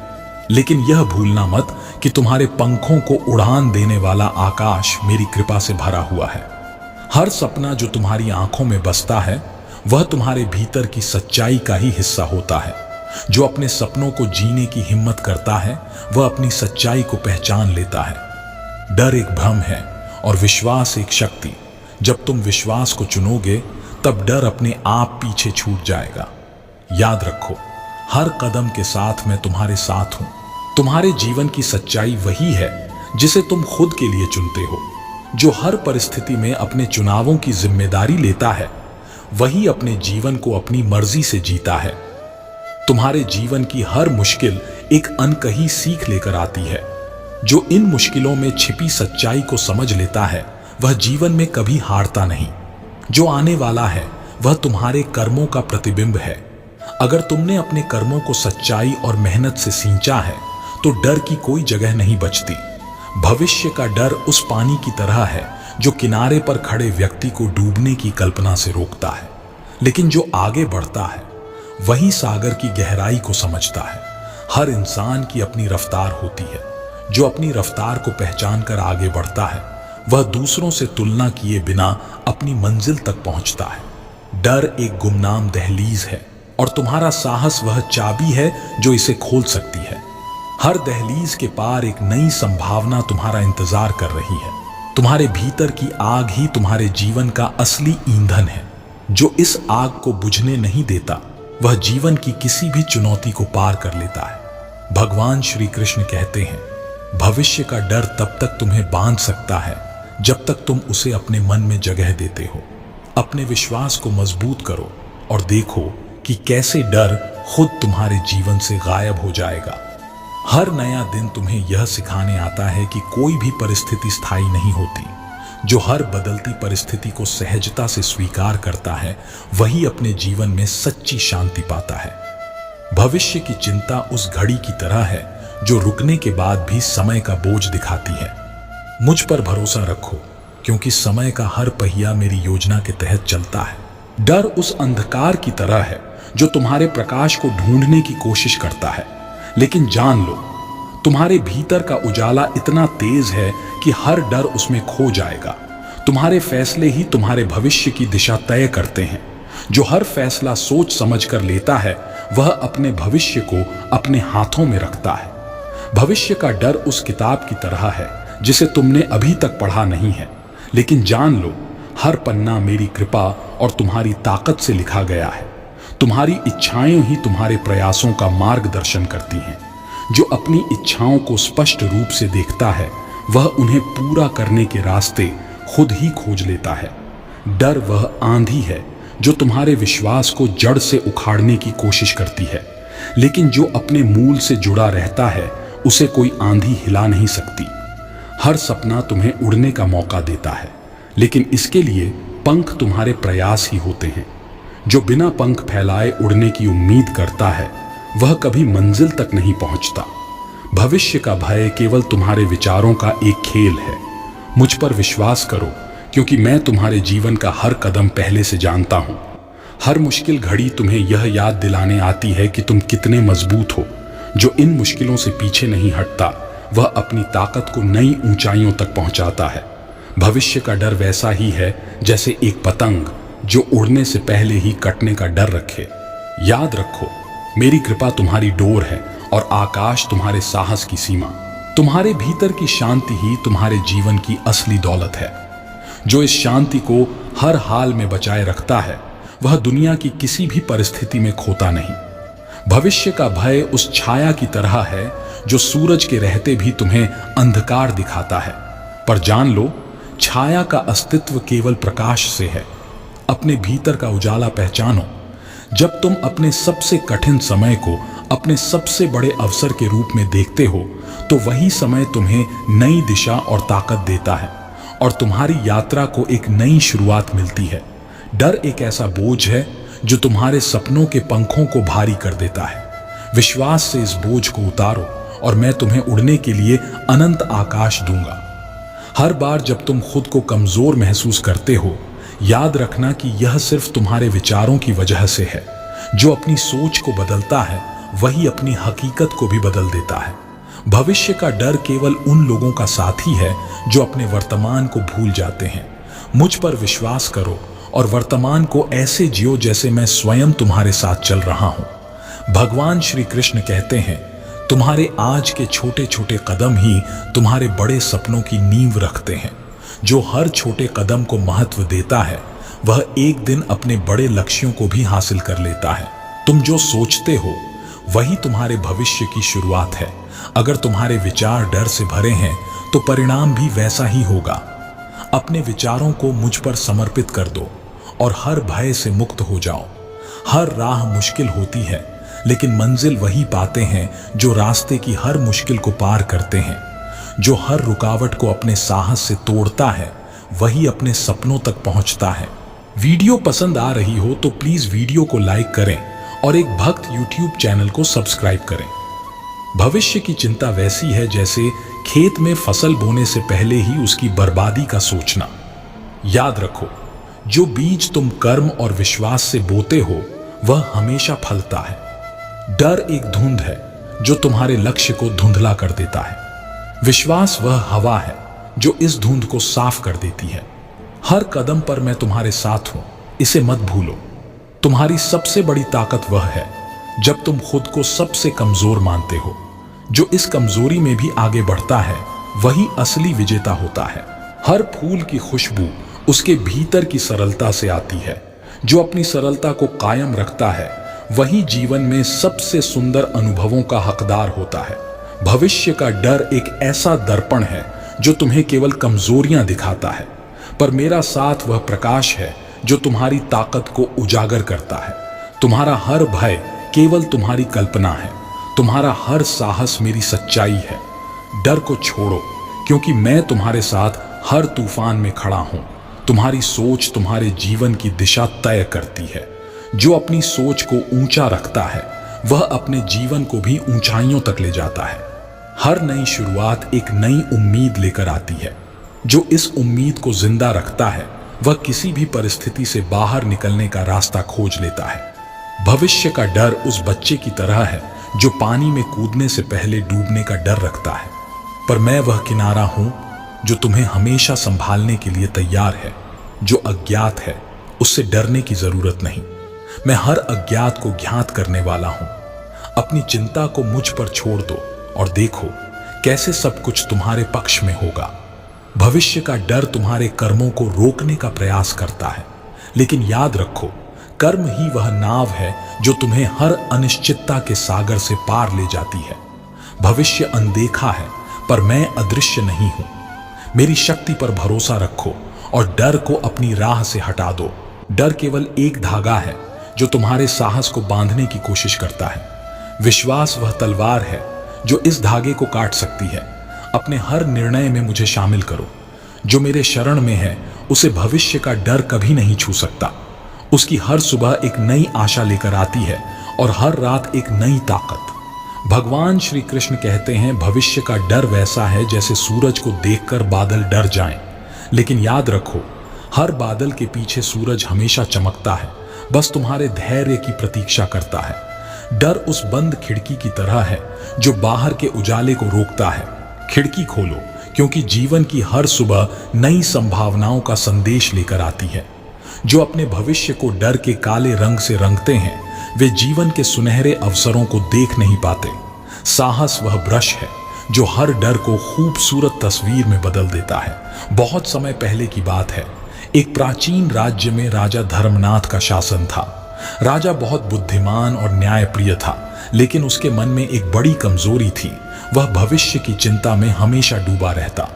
लेकिन यह भूलना मत कि तुम्हारे पंखों को उड़ान देने वाला आकाश मेरी कृपा से भरा हुआ है। हर सपना जो तुम्हारी आंखों में बसता है वह तुम्हारे भीतर की सच्चाई का ही हिस्सा होता है। जो अपने सपनों को जीने की हिम्मत करता है वह अपनी सच्चाई को पहचान लेता है। डर एक भ्रम है और विश्वास एक शक्ति। जब तुम विश्वास को चुनोगे तब डर अपने आप पीछे छूट जाएगा। याद रखो, हर कदम के साथ मैं तुम्हारे साथ हूं। तुम्हारे जीवन की सच्चाई वही है जिसे तुम खुद के लिए चुनते हो। जो हर परिस्थिति में अपने चुनावों की जिम्मेदारी लेता है वही अपने जीवन को अपनी मर्जी से जीता है। तुम्हारे जीवन की हर मुश्किल एक अनकही सीख लेकर आती है। जो इन मुश्किलों में छिपी सच्चाई को समझ लेता है वह जीवन में कभी हारता नहीं। जो आने वाला है वह तुम्हारे कर्मों का प्रतिबिंब है। अगर तुमने अपने कर्मों को सच्चाई और मेहनत से सींचा है तो डर की कोई जगह नहीं बचती। भविष्य का डर उस पानी की तरह है जो किनारे पर खड़े व्यक्ति को डूबने की कल्पना से रोकता है, लेकिन जो आगे बढ़ता है वही सागर की गहराई को समझता है। हर इंसान की अपनी रफ्तार होती है। जो अपनी रफ्तार को पहचान कर आगे बढ़ता है वह दूसरों से तुलना किए बिना अपनी मंजिल तक पहुंचता है। डर एक गुमनाम दहलीज है और तुम्हारा साहस वह चाबी है जो इसे खोल सकती है। हर दहलीज के पार एक नई संभावना तुम्हारा इंतजार कर रही है। तुम्हारे भीतर की आग ही तुम्हारे जीवन का असली ईंधन है। जो इस आग को बुझने नहीं देता वह जीवन की किसी भी चुनौती को पार कर लेता है। भगवान श्री कृष्ण कहते हैं, भविष्य का डर तब तक तुम्हें बांध सकता है जब तक तुम उसे अपने मन में जगह देते हो। अपने विश्वास को मजबूत करो और देखो कि कैसे डर खुद तुम्हारे जीवन से गायब हो जाएगा। हर नया दिन तुम्हें यह सिखाने आता है कि कोई भी परिस्थिति स्थायी नहीं होती। जो हर बदलती परिस्थिति को सहजता से स्वीकार करता है वही अपने जीवन में सच्ची शांति पाता है। भविष्य की चिंता उस घड़ी की तरह है जो रुकने के बाद भी समय का बोझ दिखाती है। मुझ पर भरोसा रखो क्योंकि समय का हर पहिया मेरी योजना के तहत चलता है। डर उस अंधकार की तरह है जो तुम्हारे प्रकाश को ढूंढने की कोशिश करता है, लेकिन जान लो तुम्हारे भीतर का उजाला इतना तेज है कि हर डर उसमें खो जाएगा। तुम्हारे फैसले ही तुम्हारे भविष्य की दिशा तय करते हैं। जो हर फैसला सोच समझ कर लेता है वह अपने भविष्य को अपने हाथों में रखता है। भविष्य का डर उस किताब की तरह है जिसे तुमने अभी तक पढ़ा नहीं है, लेकिन जान लो हर पन्ना मेरी कृपा और तुम्हारी ताकत से लिखा गया है। तुम्हारी इच्छाएं ही तुम्हारे प्रयासों का मार्गदर्शन करती हैं। जो अपनी इच्छाओं को स्पष्ट रूप से देखता है वह उन्हें पूरा करने के रास्ते खुद ही खोज लेता है। डर वह आंधी है जो तुम्हारे विश्वास को जड़ से उखाड़ने की कोशिश करती है, लेकिन जो अपने मूल से जुड़ा रहता है उसे कोई आंधी हिला नहीं सकती। हर सपना तुम्हें उड़ने का मौका देता है, लेकिन इसके लिए पंख तुम्हारे प्रयास ही होते हैं। जो बिना पंख फैलाए उड़ने की उम्मीद करता है वह कभी मंजिल तक नहीं पहुंचता। भविष्य का भय केवल तुम्हारे विचारों का एक खेल है। मुझ पर विश्वास करो क्योंकि मैं तुम्हारे जीवन का हर कदम पहले से जानता हूं। हर मुश्किल घड़ी तुम्हें यह याद दिलाने आती है कि तुम कितने मजबूत हो। जो इन मुश्किलों से पीछे नहीं हटता वह अपनी ताकत को नई ऊंचाइयों तक पहुंचाता है। भविष्य का डर वैसा ही है जैसे एक पतंग जो उड़ने से पहले ही कटने का डर रखे। याद रखो मेरी कृपा तुम्हारी डोर है और आकाश तुम्हारे साहस की सीमा। तुम्हारे भीतर की शांति ही तुम्हारे जीवन की असली दौलत है। जो इस शांति को हर हाल में बचाए रखता है वह दुनिया की किसी भी परिस्थिति में खोता नहीं। भविष्य का भय उस छाया की तरह है जो सूरज के रहते भी तुम्हें अंधकार दिखाता है, पर जान लो छाया का अस्तित्व केवल प्रकाश से है। अपने भीतर का उजाला पहचानो। जब तुम अपने सबसे कठिन समय को अपने सबसे बड़े अवसर के रूप में देखते हो तो वही समय तुम्हें नई दिशा और ताकत देता है और तुम्हारी यात्रा को एक नई शुरुआत मिलती है। डर एक ऐसा बोझ है जो तुम्हारे सपनों के पंखों को भारी कर देता है। विश्वास से इस बोझ को उतारो और मैं तुम्हें उड़ने के लिए अनंत आकाश दूंगा। हर बार जब तुम खुद को कमजोर महसूस करते हो याद रखना कि यह सिर्फ तुम्हारे विचारों की वजह से है। जो अपनी सोच को बदलता है वही अपनी हकीकत को भी बदल देता है। भविष्य का डर केवल उन लोगों का साथी है जो अपने वर्तमान को भूल जाते हैं। मुझ पर विश्वास करो और वर्तमान को ऐसे जियो जैसे मैं स्वयं तुम्हारे साथ चल रहा हूं। भगवान श्री कृष्ण कहते हैं, तुम्हारे आज के छोटे छोटे कदम ही तुम्हारे बड़े सपनों की नींव रखते हैं। जो हर छोटे कदम को महत्व देता है वह एक दिन अपने बड़े लक्ष्यों को भी हासिल कर लेता है। तुम जो सोचते हो वही तुम्हारे भविष्य की शुरुआत है। अगर तुम्हारे विचार डर से भरे हैं तो परिणाम भी वैसा ही होगा। अपने विचारों को मुझ पर समर्पित कर दो और हर भय से मुक्त हो जाओ। हर राह मुश्किल होती है, लेकिन मंजिल वही पाते हैं जो रास्ते की हर मुश्किल को पार करते हैं। जो हर रुकावट को अपने साहस से तोड़ता है वही अपने सपनों तक पहुंचता है। वीडियो पसंद आ रही हो तो प्लीज वीडियो को लाइक करें और एक भक्त यूट्यूब चैनल को सब्सक्राइब करें। भविष्य की चिंता वैसी है जैसे खेत में फसल बोने से पहले ही उसकी बर्बादी का सोचना। याद रखो, जो बीज तुम कर्म और विश्वास से बोते हो वह हमेशा फलता है। डर एक धुंध है जो तुम्हारे लक्ष्य को धुंधला कर देता है। विश्वास वह हवा है जो इस धुंध को साफ कर देती है। हर कदम पर मैं तुम्हारे साथ हूं, इसे मत भूलो। तुम्हारी सबसे बड़ी ताकत वह है जब तुम खुद को सबसे कमजोर मानते हो। जो इस कमजोरी में भी आगे बढ़ता है वही असली विजेता होता है। हर फूल की खुशबू उसके भीतर की सरलता से आती है। जो अपनी सरलता को कायम रखता है वही जीवन में सबसे सुंदर अनुभवों का हकदार होता है। भविष्य का डर एक ऐसा दर्पण है जो तुम्हें केवल कमजोरियां दिखाता है, पर मेरा साथ वह प्रकाश है जो तुम्हारी ताकत को उजागर करता है। तुम्हारा हर भय केवल तुम्हारी कल्पना है, तुम्हारा हर साहस मेरी सच्चाई है। डर को छोड़ो, क्योंकि मैं तुम्हारे साथ हर तूफान में खड़ा हूं। तुम्हारी सोच तुम्हारे जीवन की दिशा तय करती है। जो अपनी सोच को ऊंचा रखता है वह अपने जीवन को भी ऊंचाइयों तक ले जाता है। हर नई शुरुआत एक नई उम्मीद लेकर आती है। जो इस उम्मीद को जिंदा रखता है वह किसी भी परिस्थिति से बाहर निकलने का रास्ता खोज लेता है। भविष्य का डर उस बच्चे की तरह है जो पानी में कूदने से पहले डूबने का डर रखता है, पर मैं वह किनारा हूं जो तुम्हें हमेशा संभालने के लिए तैयार है। जो अज्ञात है उससे डरने की जरूरत नहीं। मैं हर अज्ञात को ज्ञात करने वाला हूं। अपनी चिंता को मुझ पर छोड़ दो और देखो कैसे सब कुछ तुम्हारे पक्ष में होगा। भविष्य का डर तुम्हारे कर्मों को रोकने का प्रयास करता है, लेकिन याद रखो, कर्म ही वह नाव है जो तुम्हें हर अनिश्चितता के सागर से पार ले जाती है। भविष्य अनदेखा है, पर मैं अदृश्य नहीं हूं। मेरी शक्ति पर भरोसा रखो और डर को अपनी राह से हटा दो। डर केवल एक धागा है जो तुम्हारे साहस को बांधने की कोशिश करता है। विश्वास वह तलवार है जो इस धागे को काट सकती है। अपने हर निर्णय में मुझे शामिल करो। जो मेरे शरण में है उसे भविष्य का डर कभी नहीं छू सकता। उसकी हर सुबह एक नई आशा लेकर आती है और हर रात एक नई ताकत। भगवान श्री कृष्ण कहते हैं, भविष्य का डर वैसा है जैसे सूरज को देखकर बादल डर जाएं। लेकिन याद रखो, हर बादल के पीछे सूरज हमेशा चमकता है, बस तुम्हारे धैर्य की प्रतीक्षा करता है। डर उस बंद खिड़की की तरह है जो बाहर के उजाले को रोकता है। खिड़की खोलो, क्योंकि जीवन की हर सुबह नई संभावनाओं का संदेश लेकर आती है। जो अपने भविष्य को डर के काले रंग से रंगते हैं वे जीवन के सुनहरे अवसरों को देख नहीं पाते। साहस वह ब्रश है जो हर डर को खूबसूरत तस्वीर में बदल देता है। बहुत समय पहले की बात है, एक प्राचीन राज्य में राजा धर्मनाथ का शासन था। राजा बहुत बुद्धिमान और न्यायप्रिय था, लेकिन उसके मन में एक बड़ी कमजोरी थी। वह भविष्य की चिंता में हमेशा डूबा रहता।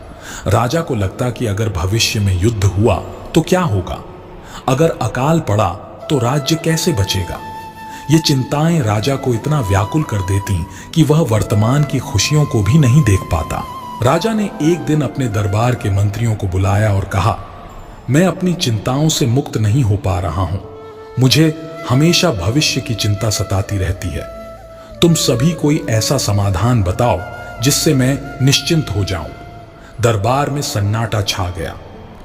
राजा को लगता कि अगर भविष्य में युद्ध हुआ तो क्या होगा, अगर अकाल पड़ा तो राज्य कैसे बचेगा। ये चिंताएं राजा को इतना व्याकुल कर देती कि वह वर्तमान की खुशियों को भी नहीं देख पाता। राजा ने एक दिन अपने दरबार के मंत्रियों को बुलाया और कहा, मैं अपनी चिंताओं से मुक्त नहीं हो पा रहा हूं। मुझे हमेशा भविष्य की चिंता सताती रहती है। तुम सभी कोई ऐसा समाधान बताओ जिससे मैं निश्चिंत हो जाऊं। दरबार में सन्नाटा छा गया।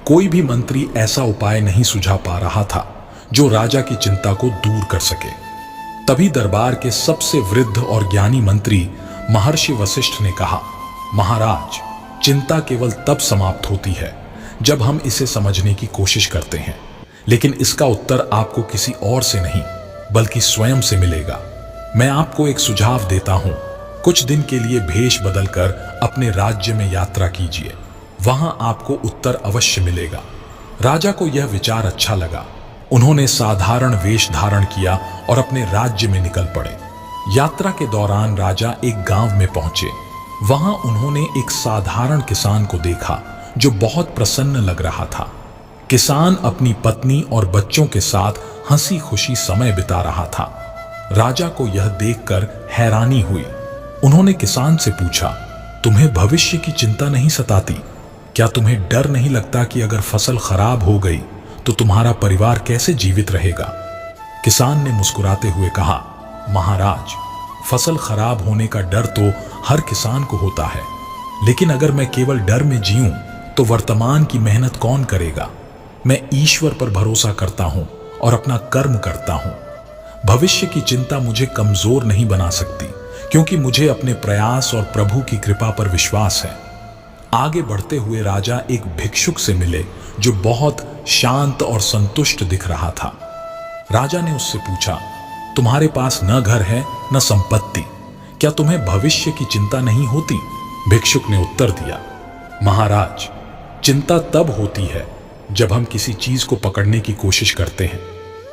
कोई भी मंत्री ऐसा उपाय नहीं सुझा पा रहा था जो राजा की चिंता को दूर कर सके। तभी दरबार के सबसे वृद्ध और ज्ञानी मंत्री महर्षि वशिष्ठ ने कहा, महाराज, चिंता केवल तब समाप्त होती है जब हम इसे समझने की कोशिश करते हैं, लेकिन इसका उत्तर आपको किसी और से नहीं बल्कि स्वयं से मिलेगा। मैं आपको एक सुझाव देता हूं, कुछ दिन के लिए भेष बदलकर अपने राज्य में यात्रा कीजिए, वहां आपको उत्तर अवश्य मिलेगा। राजा को यह विचार अच्छा लगा। उन्होंने साधारण वेश धारण किया और अपने राज्य में निकल पड़े। यात्रा के दौरान राजा एक गांव में पहुंचे। वहां उन्होंने एक साधारण किसान को देखा जो बहुत प्रसन्न लग रहा था। किसान अपनी पत्नी और बच्चों के साथ हंसी खुशी समय बिता रहा था। राजा को यह देखकर हैरानी हुई। उन्होंने किसान से पूछा, तुम्हें भविष्य की चिंता नहीं सताती? क्या तुम्हें डर नहीं लगता कि अगर फसल खराब हो गई तो तुम्हारा परिवार कैसे जीवित रहेगा? किसान ने मुस्कुराते हुए कहा, महाराज, फसल खराब होने का डर तो हर किसान को होता है, लेकिन अगर मैं केवल डर में जीऊं तो वर्तमान की मेहनत कौन करेगा? मैं ईश्वर पर भरोसा करता हूं और अपना कर्म करता हूं। भविष्य की चिंता मुझे कमजोर नहीं बना सकती, क्योंकि मुझे अपने प्रयास और प्रभु की कृपा पर विश्वास है। आगे बढ़ते हुए राजा एक भिक्षुक से मिले जो बहुत शांत और संतुष्ट दिख रहा था। राजा ने उससे पूछा, तुम्हारे पास न घर है न संपत्ति, क्या तुम्हें भविष्य की चिंता नहीं होती? भिक्षुक ने उत्तर दिया, महाराज, चिंता तब होती है जब हम किसी चीज को पकड़ने की कोशिश करते हैं,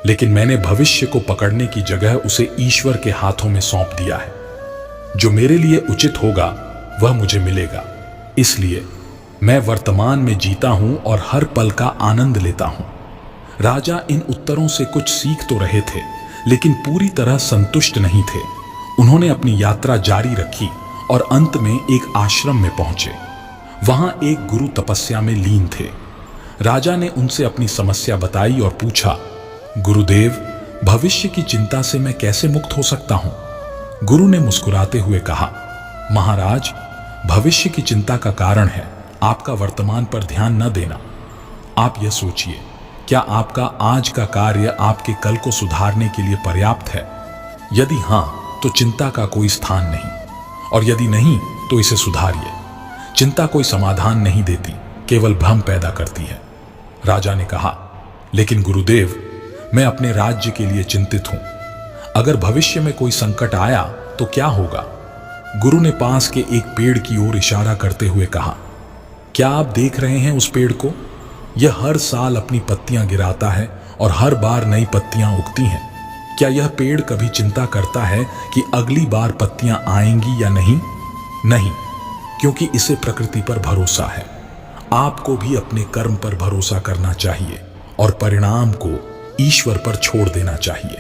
लेकिन मैंने भविष्य को पकड़ने की जगह उसे ईश्वर के हाथों में सौंप दिया है। जो मेरे लिए उचित होगा वह मुझे मिलेगा, इसलिए मैं वर्तमान में जीता हूं और हर पल का आनंद लेता हूं। राजा इन उत्तरों से कुछ सीख तो रहे थे, लेकिन पूरी तरह संतुष्ट नहीं थे। उन्होंने अपनी यात्रा जारी रखी और अंत में एक आश्रम में पहुंचे। वहां एक गुरु तपस्या में लीन थे। राजा ने उनसे अपनी समस्या बताई और पूछा, गुरुदेव, भविष्य की चिंता से मैं कैसे मुक्त हो सकता हूं? गुरु ने मुस्कुराते हुए कहा, महाराज, भविष्य की चिंता का कारण है आपका वर्तमान पर ध्यान न देना। आप यह सोचिए, क्या आपका आज का कार्य आपके कल को सुधारने के लिए पर्याप्त है? यदि हां, तो चिंता का कोई स्थान नहीं, और यदि नहीं तो इसे सुधारिए। चिंता कोई समाधान नहीं देती, केवल भ्रम पैदा करती है। राजा ने कहा, लेकिन गुरुदेव, मैं अपने राज्य के लिए चिंतित हूं। अगर भविष्य में कोई संकट आया तो क्या होगा? गुरु ने पास के एक पेड़ की ओर इशारा करते हुए कहा, क्या आप देख रहे हैं उस पेड़ को? यह हर साल अपनी पत्तियां गिराता है और हर बार नई पत्तियां उगती हैं। क्या यह पेड़ कभी चिंता करता है कि अगली बार पत्तियां आएंगी या नहीं? नहीं, क्योंकि इसे प्रकृति पर भरोसा है। आपको भी अपने कर्म पर भरोसा करना चाहिए और परिणाम को ईश्वर पर छोड़ देना चाहिए।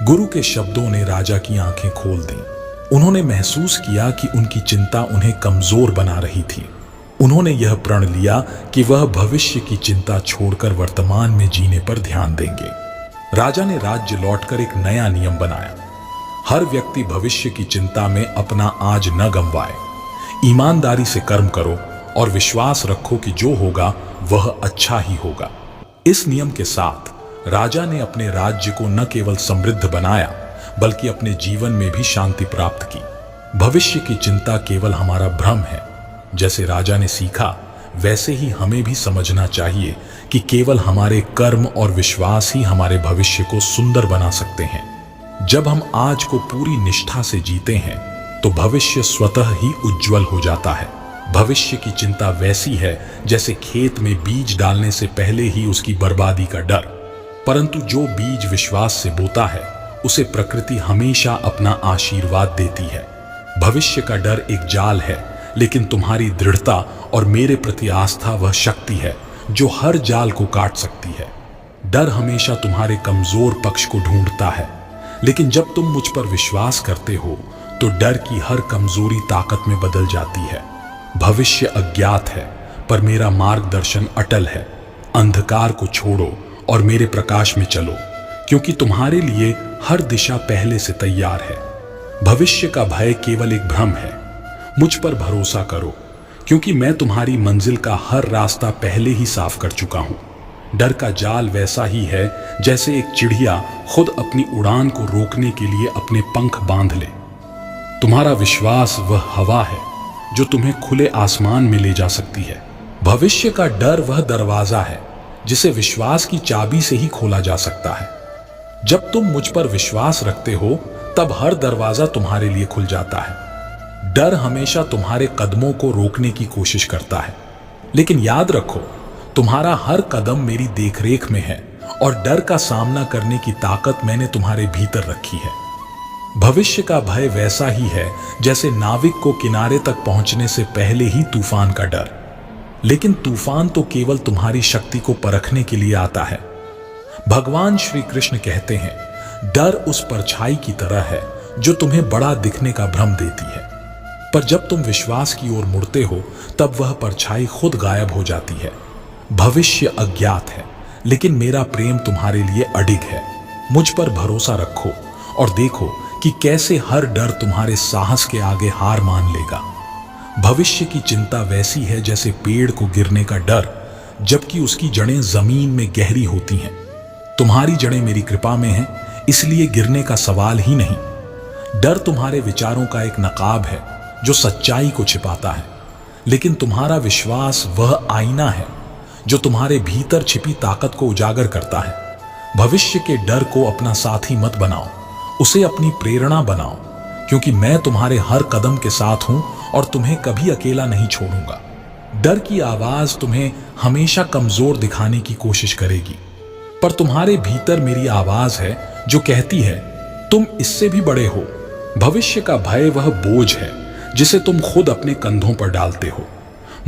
गुरु के शब्दों ने राजा की आंखें खोल दी। उन्होंने महसूस किया कि उनकी चिंता उन्हें कमजोर बना रही थी। उन्होंने यह प्रण लिया कि वह भविष्य की चिंता छोड़कर वर्तमान में जीने पर ध्यान देंगे। राजा ने राज्य लौटकर एक नया नियम बनाया, हर व्यक्ति भविष्य की चिंता में अपना आज न गंवाए। ईमानदारी से कर्म करो और विश्वास रखो कि जो होगा वह अच्छा ही होगा। इस नियम के साथ राजा ने अपने राज्य को न केवल समृद्ध बनाया, बल्कि अपने जीवन में भी शांति प्राप्त की। भविष्य की चिंता केवल हमारा भ्रम है। जैसे राजा ने सीखा, वैसे ही हमें भी समझना चाहिए कि केवल हमारे कर्म और विश्वास ही हमारे भविष्य को सुंदर बना सकते हैं। जब हम आज को पूरी निष्ठा से जीते हैं तो भविष्य स्वतः ही उज्जवल हो जाता है। भविष्य की चिंता वैसी है जैसे खेत में बीज डालने से पहले ही उसकी बर्बादी का डर, परंतु जो बीज विश्वास से बोता है उसे प्रकृति हमेशा अपना आशीर्वाद देती है। भविष्य का डर एक जाल है, लेकिन तुम्हारी दृढ़ता और मेरे प्रति आस्था वह शक्ति है जो हर जाल को काट सकती है। डर हमेशा तुम्हारे कमजोर पक्ष को ढूंढता है, लेकिन जब तुम मुझ पर विश्वास करते हो तो डर की हर कमजोरी ताकत में बदल जाती है। भविष्य अज्ञात है, पर मेरा मार्गदर्शन अटल है। अंधकार को छोड़ो और मेरे प्रकाश में चलो, क्योंकि तुम्हारे लिए हर दिशा पहले से तैयार है। भविष्य का भय केवल एक भ्रम है। मुझ पर भरोसा करो, क्योंकि मैं तुम्हारी मंजिल का हर रास्ता पहले ही साफ कर चुका हूं। डर का जाल वैसा ही है जैसे एक चिड़िया खुद अपनी उड़ान को रोकने के लिए अपने पंख बांध ले। तुम्हारा विश्वास वह हवा है जो तुम्हें खुले आसमान में ले जा सकती है। भविष्य का डर वह दरवाजा है जिसे विश्वास की चाबी से ही खोला जा सकता है। जब तुम मुझ पर विश्वास रखते हो तब हर दरवाजा तुम्हारे लिए खुल जाता है। डर हमेशा तुम्हारे कदमों को रोकने की कोशिश करता है, लेकिन याद रखो, तुम्हारा हर कदम मेरी देखरेख में है और डर का सामना करने की ताकत मैंने तुम्हारे भीतर रखी है। भविष्य का भय वैसा ही है जैसे नाविक को किनारे तक पहुंचने से पहले ही तूफान का डर। लेकिन तूफान तो केवल तुम्हारी शक्ति को परखने के लिए आता है। भगवान श्री कृष्ण कहते हैं, डर उस परछाई की तरह है जो तुम्हें बड़ा दिखने का भ्रम देती है, पर जब तुम विश्वास की ओर मुड़ते हो तब वह परछाई खुद गायब हो जाती है। भविष्य अज्ञात है, लेकिन मेरा प्रेम तुम्हारे लिए अडिग है। मुझ पर भरोसा रखो और देखो कि कैसे हर डर तुम्हारे साहस के आगे हार मान लेगा। भविष्य की चिंता वैसी है जैसे पेड़ को गिरने का डर, जबकि उसकी जड़ें जमीन में गहरी होती हैं। तुम्हारी जड़ें मेरी कृपा में हैं, इसलिए गिरने का सवाल ही नहीं। डर तुम्हारे विचारों का एक नकाब है जो सच्चाई को छिपाता है, लेकिन तुम्हारा विश्वास वह आईना है जो तुम्हारे भीतर छिपी ताकत को उजागर करता है। भविष्य के डर को अपना साथी मत बनाओ, उसे अपनी प्रेरणा बनाओ, क्योंकि मैं तुम्हारे हर कदम के साथ हूं और तुम्हें कभी अकेला नहीं छोड़ूंगा। डर की आवाज तुम्हें हमेशा कमजोर दिखाने की कोशिश करेगी, पर तुम्हारे भीतर मेरी आवाज है जो कहती है, तुम इससे भी बड़े हो। भविष्य का भय वह बोझ है जिसे तुम खुद अपने कंधों पर डालते हो।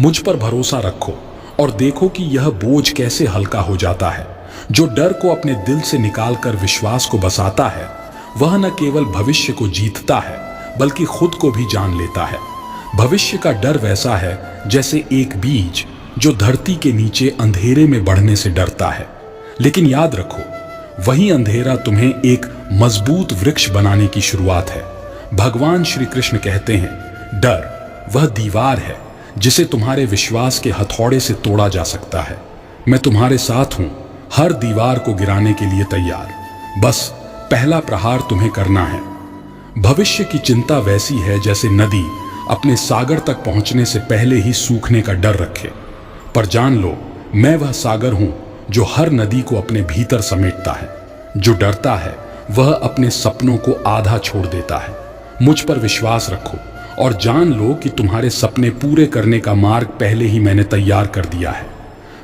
मुझ पर भरोसा रखो और देखो कि यह बोझ कैसे हल्का हो जाता है। जो डर को अपने दिल से निकालकर विश्वास को बसाता है, वह न केवल भविष्य को जीतता है बल्कि खुद को भी जान लेता है। भविष्य का डर वैसा है जैसे एक बीज जो धरती के नीचे अंधेरे में बढ़ने से डरता है, लेकिन याद रखो, वही अंधेरा तुम्हें एक मजबूत वृक्ष बनाने की शुरुआत है। भगवान श्री कृष्ण कहते हैं, डर वह दीवार है जिसे तुम्हारे विश्वास के हथौड़े से तोड़ा जा सकता है। मैं तुम्हारे साथ हूं, हर दीवार को गिराने के लिए तैयार। बस पहला प्रहार तुम्हें करना है। भविष्य की चिंता वैसी है जैसे नदी अपने सागर तक पहुंचने से पहले ही सूखने का डर रखे। पर जान लो, मैं वह सागर हूं जो हर नदी को अपने भीतर समेटता है। जो डरता है वह अपने सपनों को आधा छोड़ देता है। मुझ पर विश्वास रखो और जान लो कि तुम्हारे सपने पूरे करने का मार्ग पहले ही मैंने तैयार कर दिया है।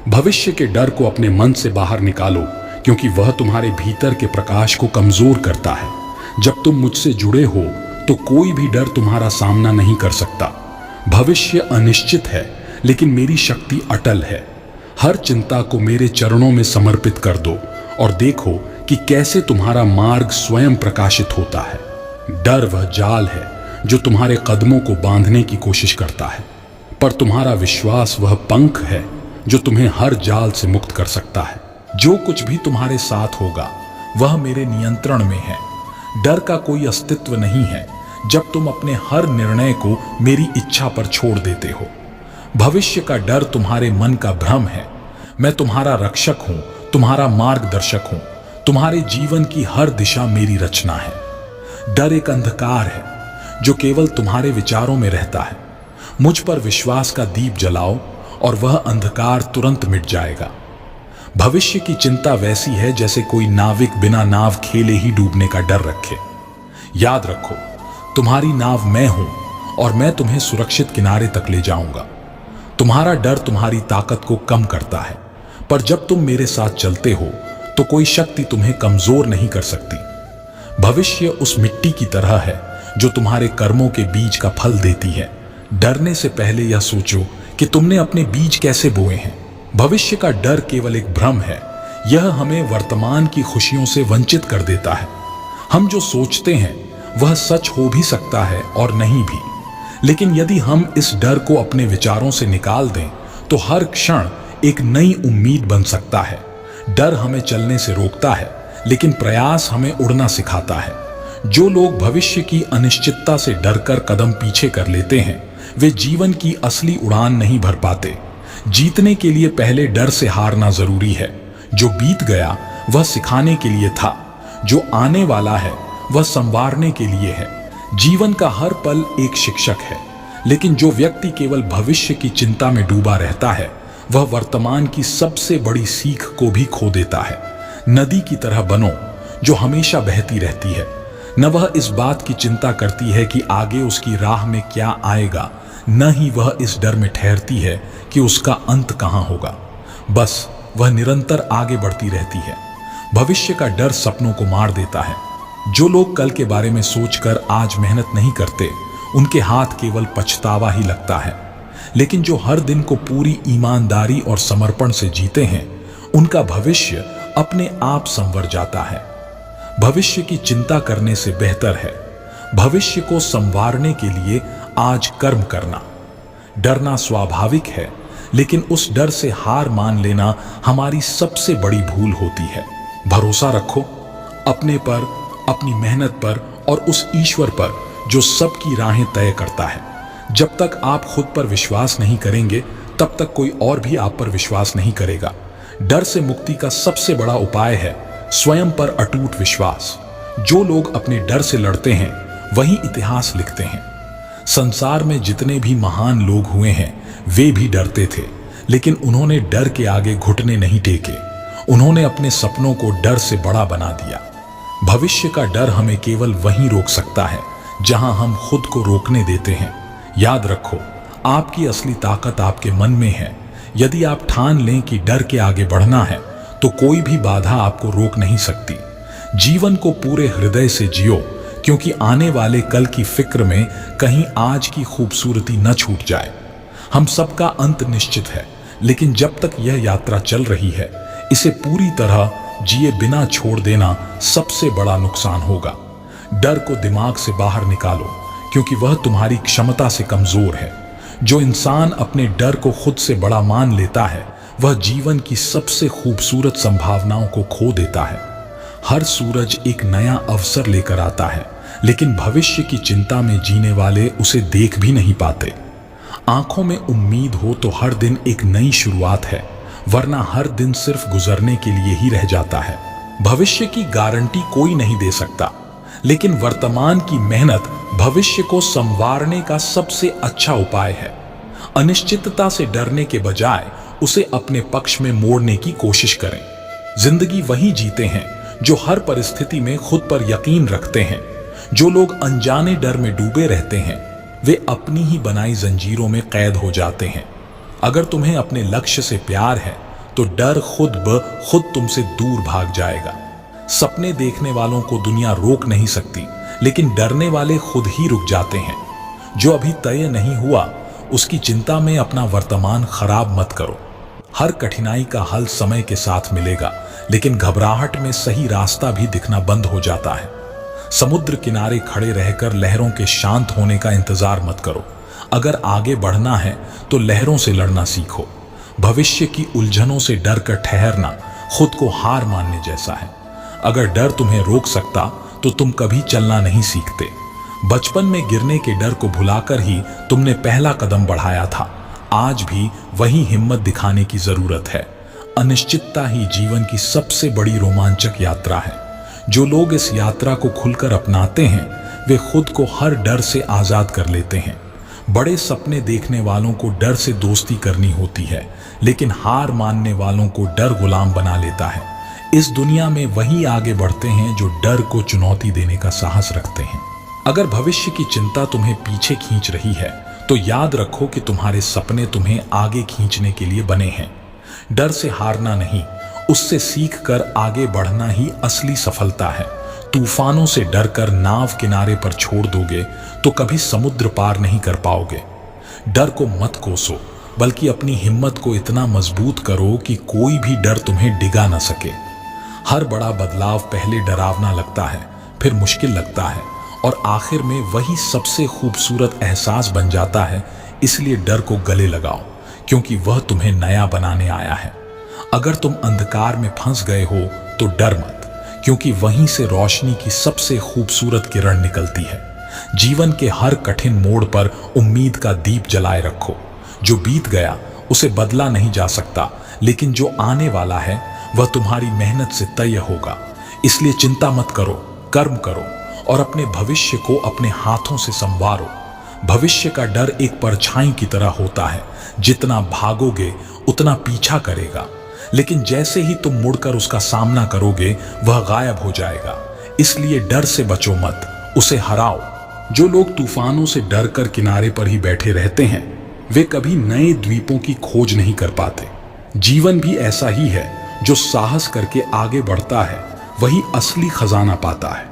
भविष्य के डर को अपने मन से बाहर निकालो, क्योंकि वह तुम्हारे भीतर के प्रकाश को कमजोर करता है। जब तुम मुझसे जुड़े हो तो कोई भी डर तुम्हारा सामना नहीं कर सकता। भविष्य अनिश्चित है, लेकिन मेरी शक्ति अटल है। हर चिंता को मेरे चरणों में समर्पित कर दो और देखो कि कैसे तुम्हारा मार्ग स्वयं प्रकाशित होता है। डर वह जाल है जो तुम्हारे कदमों को बांधने की कोशिश करता है, पर तुम्हारा विश्वास वह पंख है जो तुम्हें हर जाल से मुक्त कर सकता है। जो कुछ भी तुम्हारे साथ होगा वह मेरे नियंत्रण में है। डर का कोई अस्तित्व नहीं है जब तुम अपने हर निर्णय को मेरी इच्छा पर छोड़ देते हो। भविष्य का डर तुम्हारे मन का भ्रम है। मैं तुम्हारा रक्षक हूं, तुम्हारा मार्गदर्शक हूं। तुम्हारे जीवन की हर दिशा मेरी रचना है। डर एक अंधकार है जो केवल तुम्हारे विचारों में रहता है। मुझ पर विश्वास का दीप जलाओ और वह अंधकार तुरंत मिट जाएगा। भविष्य की चिंता वैसी है जैसे कोई नाविक बिना नाव खेले ही डूबने का डर रखे। याद रखो, तुम्हारी नाव मैं हूं और मैं तुम्हें सुरक्षित किनारे तक ले जाऊंगा। तुम्हारा डर तुम्हारी ताकत को कम करता है, पर जब तुम मेरे साथ चलते हो तो कोई शक्ति तुम्हें कमजोर नहीं कर सकती। भविष्य उस मिट्टी की तरह है जो तुम्हारे कर्मों के बीज का फल देती है। डरने से पहले यह सोचो कि तुमने अपने बीज कैसे बोए हैं। भविष्य का डर केवल एक भ्रम है। यह हमें वर्तमान की खुशियों से वंचित कर देता है। हम जो सोचते हैं वह सच हो भी सकता है और नहीं भी, लेकिन यदि हम इस डर को अपने विचारों से निकाल दें तो हर क्षण एक नई उम्मीद बन सकता है। डर हमें चलने से रोकता है, लेकिन प्रयास हमें उड़ना सिखाता है। जो लोग भविष्य की अनिश्चितता से डरकर कदम पीछे कर लेते हैं, वे जीवन की असली उड़ान नहीं भर पाते। जीतने के लिए पहले डर से हारना जरूरी है। जो बीत गया वह सिखाने के लिए था, जो आने वाला है वह संवारने के लिए है। जीवन का हर पल एक शिक्षक है, लेकिन जो व्यक्ति केवल भविष्य की चिंता में डूबा रहता है वह वर्तमान की सबसे बड़ी सीख को भी खो देता है। नदी की तरह बनो जो हमेशा बहती रहती है। न वह इस बात की चिंता करती है कि आगे उसकी राह में क्या आएगा, न ही वह इस डर में ठहरती है कि उसका अंत कहां होगा। बस वह निरंतर आगे बढ़ती रहती है। भविष्य का डर सपनों को मार देता है। जो लोग कल के बारे में सोचकर आज मेहनत नहीं करते, उनके हाथ केवल पछतावा ही लगता है। लेकिन जो हर दिन को पूरी ईमानदारी और समर्पण से जीते हैं, उनका भविष्य अपने आप संवर जाता है। भविष्य की चिंता करने से बेहतर है भविष्य को संवारने के लिए आज कर्म करना। डरना स्वाभाविक है, लेकिन उस डर से हार मान लेना हमारी सबसे बड़ी भूल होती है। भरोसा रखो अपने पर, अपनी मेहनत पर और उस ईश्वर पर जो सबकी राहें तय करता है। जब तक आप खुद पर विश्वास नहीं करेंगे, तब तक कोई और भी आप पर विश्वास नहीं करेगा। डर से मुक्ति का सबसे बड़ा उपाय है स्वयं पर अटूट विश्वास। जो लोग अपने डर से लड़ते हैं, वही इतिहास लिखते हैं। संसार में जितने भी महान लोग हुए हैं, वे भी डरते थे, लेकिन उन्होंने डर के आगे घुटने नहीं टेके। उन्होंने अपने सपनों को डर से बड़ा बना दिया। भविष्य का डर हमें केवल वहीं रोक सकता है जहां हम खुद को रोकने देते हैं। याद रखो, आपकी असली ताकत आपके मन में है। यदि आप ठान लें कि डर के आगे बढ़ना है, तो कोई भी बाधा आपको रोक नहीं सकती। जीवन को पूरे हृदय से जियो, क्योंकि आने वाले कल की फिक्र में कहीं आज की खूबसूरती न छूट जाए। हम सबका अंत निश्चित है, लेकिन जब तक यह यात्रा चल रही है, इसे पूरी तरह जिए बिना छोड़ देना सबसे बड़ा नुकसान होगा। डर को दिमाग से बाहर निकालो, क्योंकि वह तुम्हारी क्षमता से कमजोर है। जो इंसान अपने डर को खुद से बड़ा मान लेता है, वह जीवन की सबसे खूबसूरत संभावनाओं को खो देता है। हर सूरज एक नया अवसर लेकर आता है, लेकिन भविष्य की चिंता में जीने वाले उसे देख भी नहीं पाते। आंखों में उम्मीद हो तो हर दिन एक नई शुरुआत है, वरना हर दिन सिर्फ गुजरने के लिए ही रह जाता है। भविष्य की गारंटी कोई नहीं दे सकता, लेकिन वर्तमान की मेहनत भविष्य को संवारने का सबसे अच्छा उपाय है। अनिश्चितता से डरने के बजाय उसे अपने पक्ष में मोड़ने की कोशिश करें। जिंदगी वही जीते हैं जो हर परिस्थिति में खुद पर यकीन रखते हैं। जो लोग अनजाने डर में डूबे रहते हैं, वे अपनी ही बनाई जंजीरों में कैद हो जाते हैं। अगर तुम्हें अपने लक्ष्य से प्यार है, तो डर खुद ब खुद तुमसे दूर भाग जाएगा। सपने देखने वालों को दुनिया रोक नहीं सकती, लेकिन डरने वाले खुद ही रुक जाते हैं। जो अभी तय नहीं हुआ, उसकी चिंता में अपना वर्तमान खराब मत करो। हर कठिनाई का हल समय के साथ मिलेगा, लेकिन घबराहट में सही रास्ता भी दिखना बंद हो जाता है। समुद्र किनारे खड़े रहकर लहरों के शांत होने का इंतजार मत करो। अगर आगे बढ़ना है, तो लहरों से लड़ना सीखो। भविष्य की उलझनों से डर कर ठहरना खुद को हार मानने जैसा है। अगर डर तुम्हें रोक सकता, तो तुम कभी चलना नहीं सीखते। बचपन में गिरने के डर को भुलाकर ही तुमने पहला कदम बढ़ाया था। आज भी वही हिम्मत दिखाने की जरूरत है। अनिश्चितता ही जीवन की सबसे बड़ी रोमांचक यात्रा है। जो लोग इस यात्रा को खुलकर अपनाते हैं, वे खुद को हर डर से आजाद कर लेते हैं। बड़े सपने देखने वालों को डर से दोस्ती करनी होती है, लेकिन हार मानने वालों को डर गुलाम बना लेता है। इस दुनिया में वही आगे बढ़ते हैं जो डर को चुनौती देने का साहस रखते हैं। अगर भविष्य की चिंता तुम्हें पीछे खींच रही है, तो याद रखो कि तुम्हारे सपने तुम्हें आगे खींचने के लिए बने हैं। डर से हारना नहीं, उससे सीख कर आगे बढ़ना ही असली सफलता है। तूफानों से डरकर नाव किनारे पर छोड़ दोगे तो कभी समुद्र पार नहीं कर पाओगे। डर को मत कोसो, बल्कि अपनी हिम्मत को इतना मजबूत करो कि कोई भी डर तुम्हें डिगा न सके। हर बड़ा बदलाव पहले डरावना लगता है, फिर मुश्किल लगता है, और आखिर में वही सबसे खूबसूरत एहसास बन जाता है। इसलिए डर को गले लगाओ, क्योंकि वह तुम्हें नया बनाने आया है। अगर तुम अंधकार में फंस गए हो, तो डर मत, क्योंकि वहीं से रोशनी की सबसे खूबसूरत किरण निकलती है। जीवन के हर कठिन मोड़ पर उम्मीद का दीप जलाए रखो। जो बीत गया उसे बदला नहीं जा सकता, लेकिन जो आने वाला है वह तुम्हारी मेहनत से तय होगा। इसलिए चिंता मत करो, कर्म करो और अपने भविष्य को अपने हाथों से संवारो। भविष्य का डर एक परछाई की तरह होता है, जितना भागोगे उतना पीछा करेगा, लेकिन जैसे ही तुम मुड़कर उसका सामना करोगे, वह गायब हो जाएगा। इसलिए डर से बचो मत, उसे हराओ। जो लोग तूफानों से डरकर किनारे पर ही बैठे रहते हैं, वे कभी नए द्वीपों की खोज नहीं कर पाते। जीवन भी ऐसा ही है, जो साहस करके आगे बढ़ता है वही असली खजाना पाता है।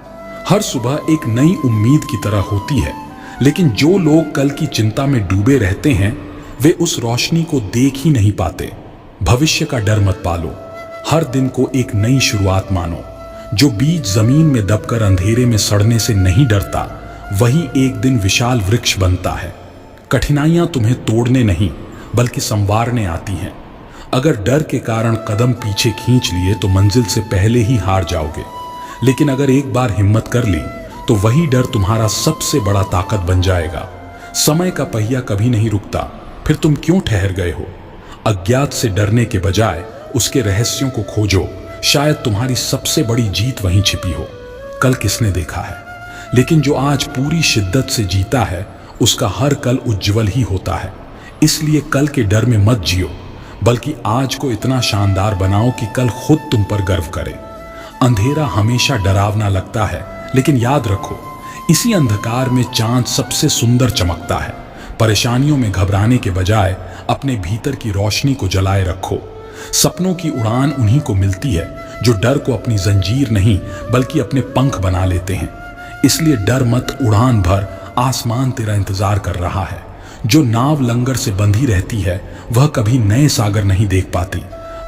हर सुबह एक नई उम्मीद की तरह होती है, लेकिन जो लोग कल की चिंता में डूबे रहते हैं, वे उस रोशनी को देख ही नहीं पाते। भविष्य का डर मत पालो, हर दिन को एक नई शुरुआत मानो। जो बीज जमीन में दबकर अंधेरे में सड़ने से नहीं डरता, वही एक दिन विशाल वृक्ष बनता है। कठिनाइयां तुम्हें तोड़ने नहीं बल्कि संवारने आती हैं। अगर डर के कारण कदम पीछे खींच लिए तो मंजिल से पहले ही हार जाओगे, लेकिन अगर एक बार हिम्मत कर ली तो वही डर तुम्हारा सबसे बड़ा ताकत बन जाएगा। समय का पहिया कभी नहीं रुकता, फिर तुम क्यों ठहर गए हो? अज्ञात से डरने के बजाय उसके रहस्यों को खोजो, शायद तुम्हारी सबसे बड़ी जीत वहीं छिपी हो। कल किसने देखा है, लेकिन जो आज पूरी शिद्दत से जीता है उसका हर कल उज्जवल ही होता है। इसलिए कल के डर में मत जियो, बल्कि आज को इतना शानदार बनाओ कि कल खुद तुम पर गर्व करे। अंधेरा हमेशा डरावना लगता है, लेकिन याद रखो, इसी अंधकार में चांद सबसे सुंदर चमकता है। परेशानियों में घबराने के बजाय अपने भीतर की रोशनी को जलाए रखो। सपनों की उड़ान उन्हीं को मिलती है जो डर को अपनी जंजीर नहीं बल्कि अपने पंख बना लेते हैं। इसलिए डर मत, उड़ान भर, आसमान तेरा इंतजार कर रहा है। जो नाव लंगर से बंधी रहती है वह कभी नए सागर नहीं देख पाती।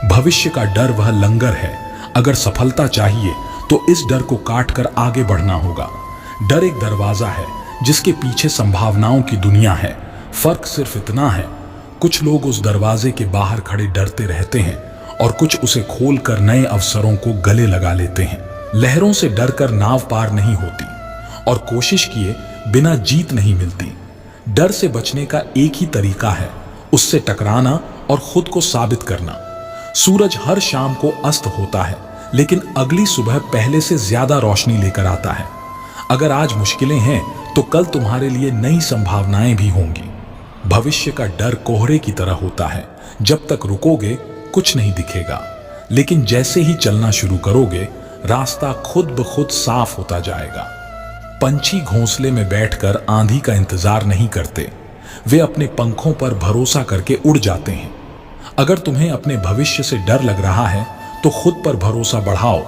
भविष्य का डर वह लंगर है। अगर सफलता चाहिए तो इस डर को काट कर आगे बढ़ना होगा। डर एक दरवाजा है जिसके पीछे संभावनाओं की दुनिया है। फर्क सिर्फ इतना है, कुछ लोग उस दरवाजे के बाहर खड़े डरते रहते हैं और कुछ उसे खोलकर नए अवसरों को गले लगा लेते हैं। लहरों से डरकर नाव पार नहीं होती और कोशिश किए बिना जीत नहीं मिलती। डर से बचने का एक ही तरीका है, उससे टकराना और खुद को साबित करना। सूरज हर शाम को अस्त होता है, लेकिन अगली सुबह पहले से ज्यादा रोशनी लेकर आता है। अगर आज मुश्किलें हैं तो कल तुम्हारे लिए नई संभावनाएं भी होंगी। भविष्य का डर कोहरे की तरह होता है, जब तक रुकोगे कुछ नहीं दिखेगा, लेकिन जैसे ही चलना शुरू करोगे रास्ता खुद ब खुद साफ होता जाएगा। पंछी घोंसले में बैठकर आंधी का इंतजार नहीं करते, वे अपने पंखों पर भरोसा करके उड़ जाते हैं। अगर तुम्हें अपने भविष्य से डर लग रहा है तो खुद पर भरोसा बढ़ाओ,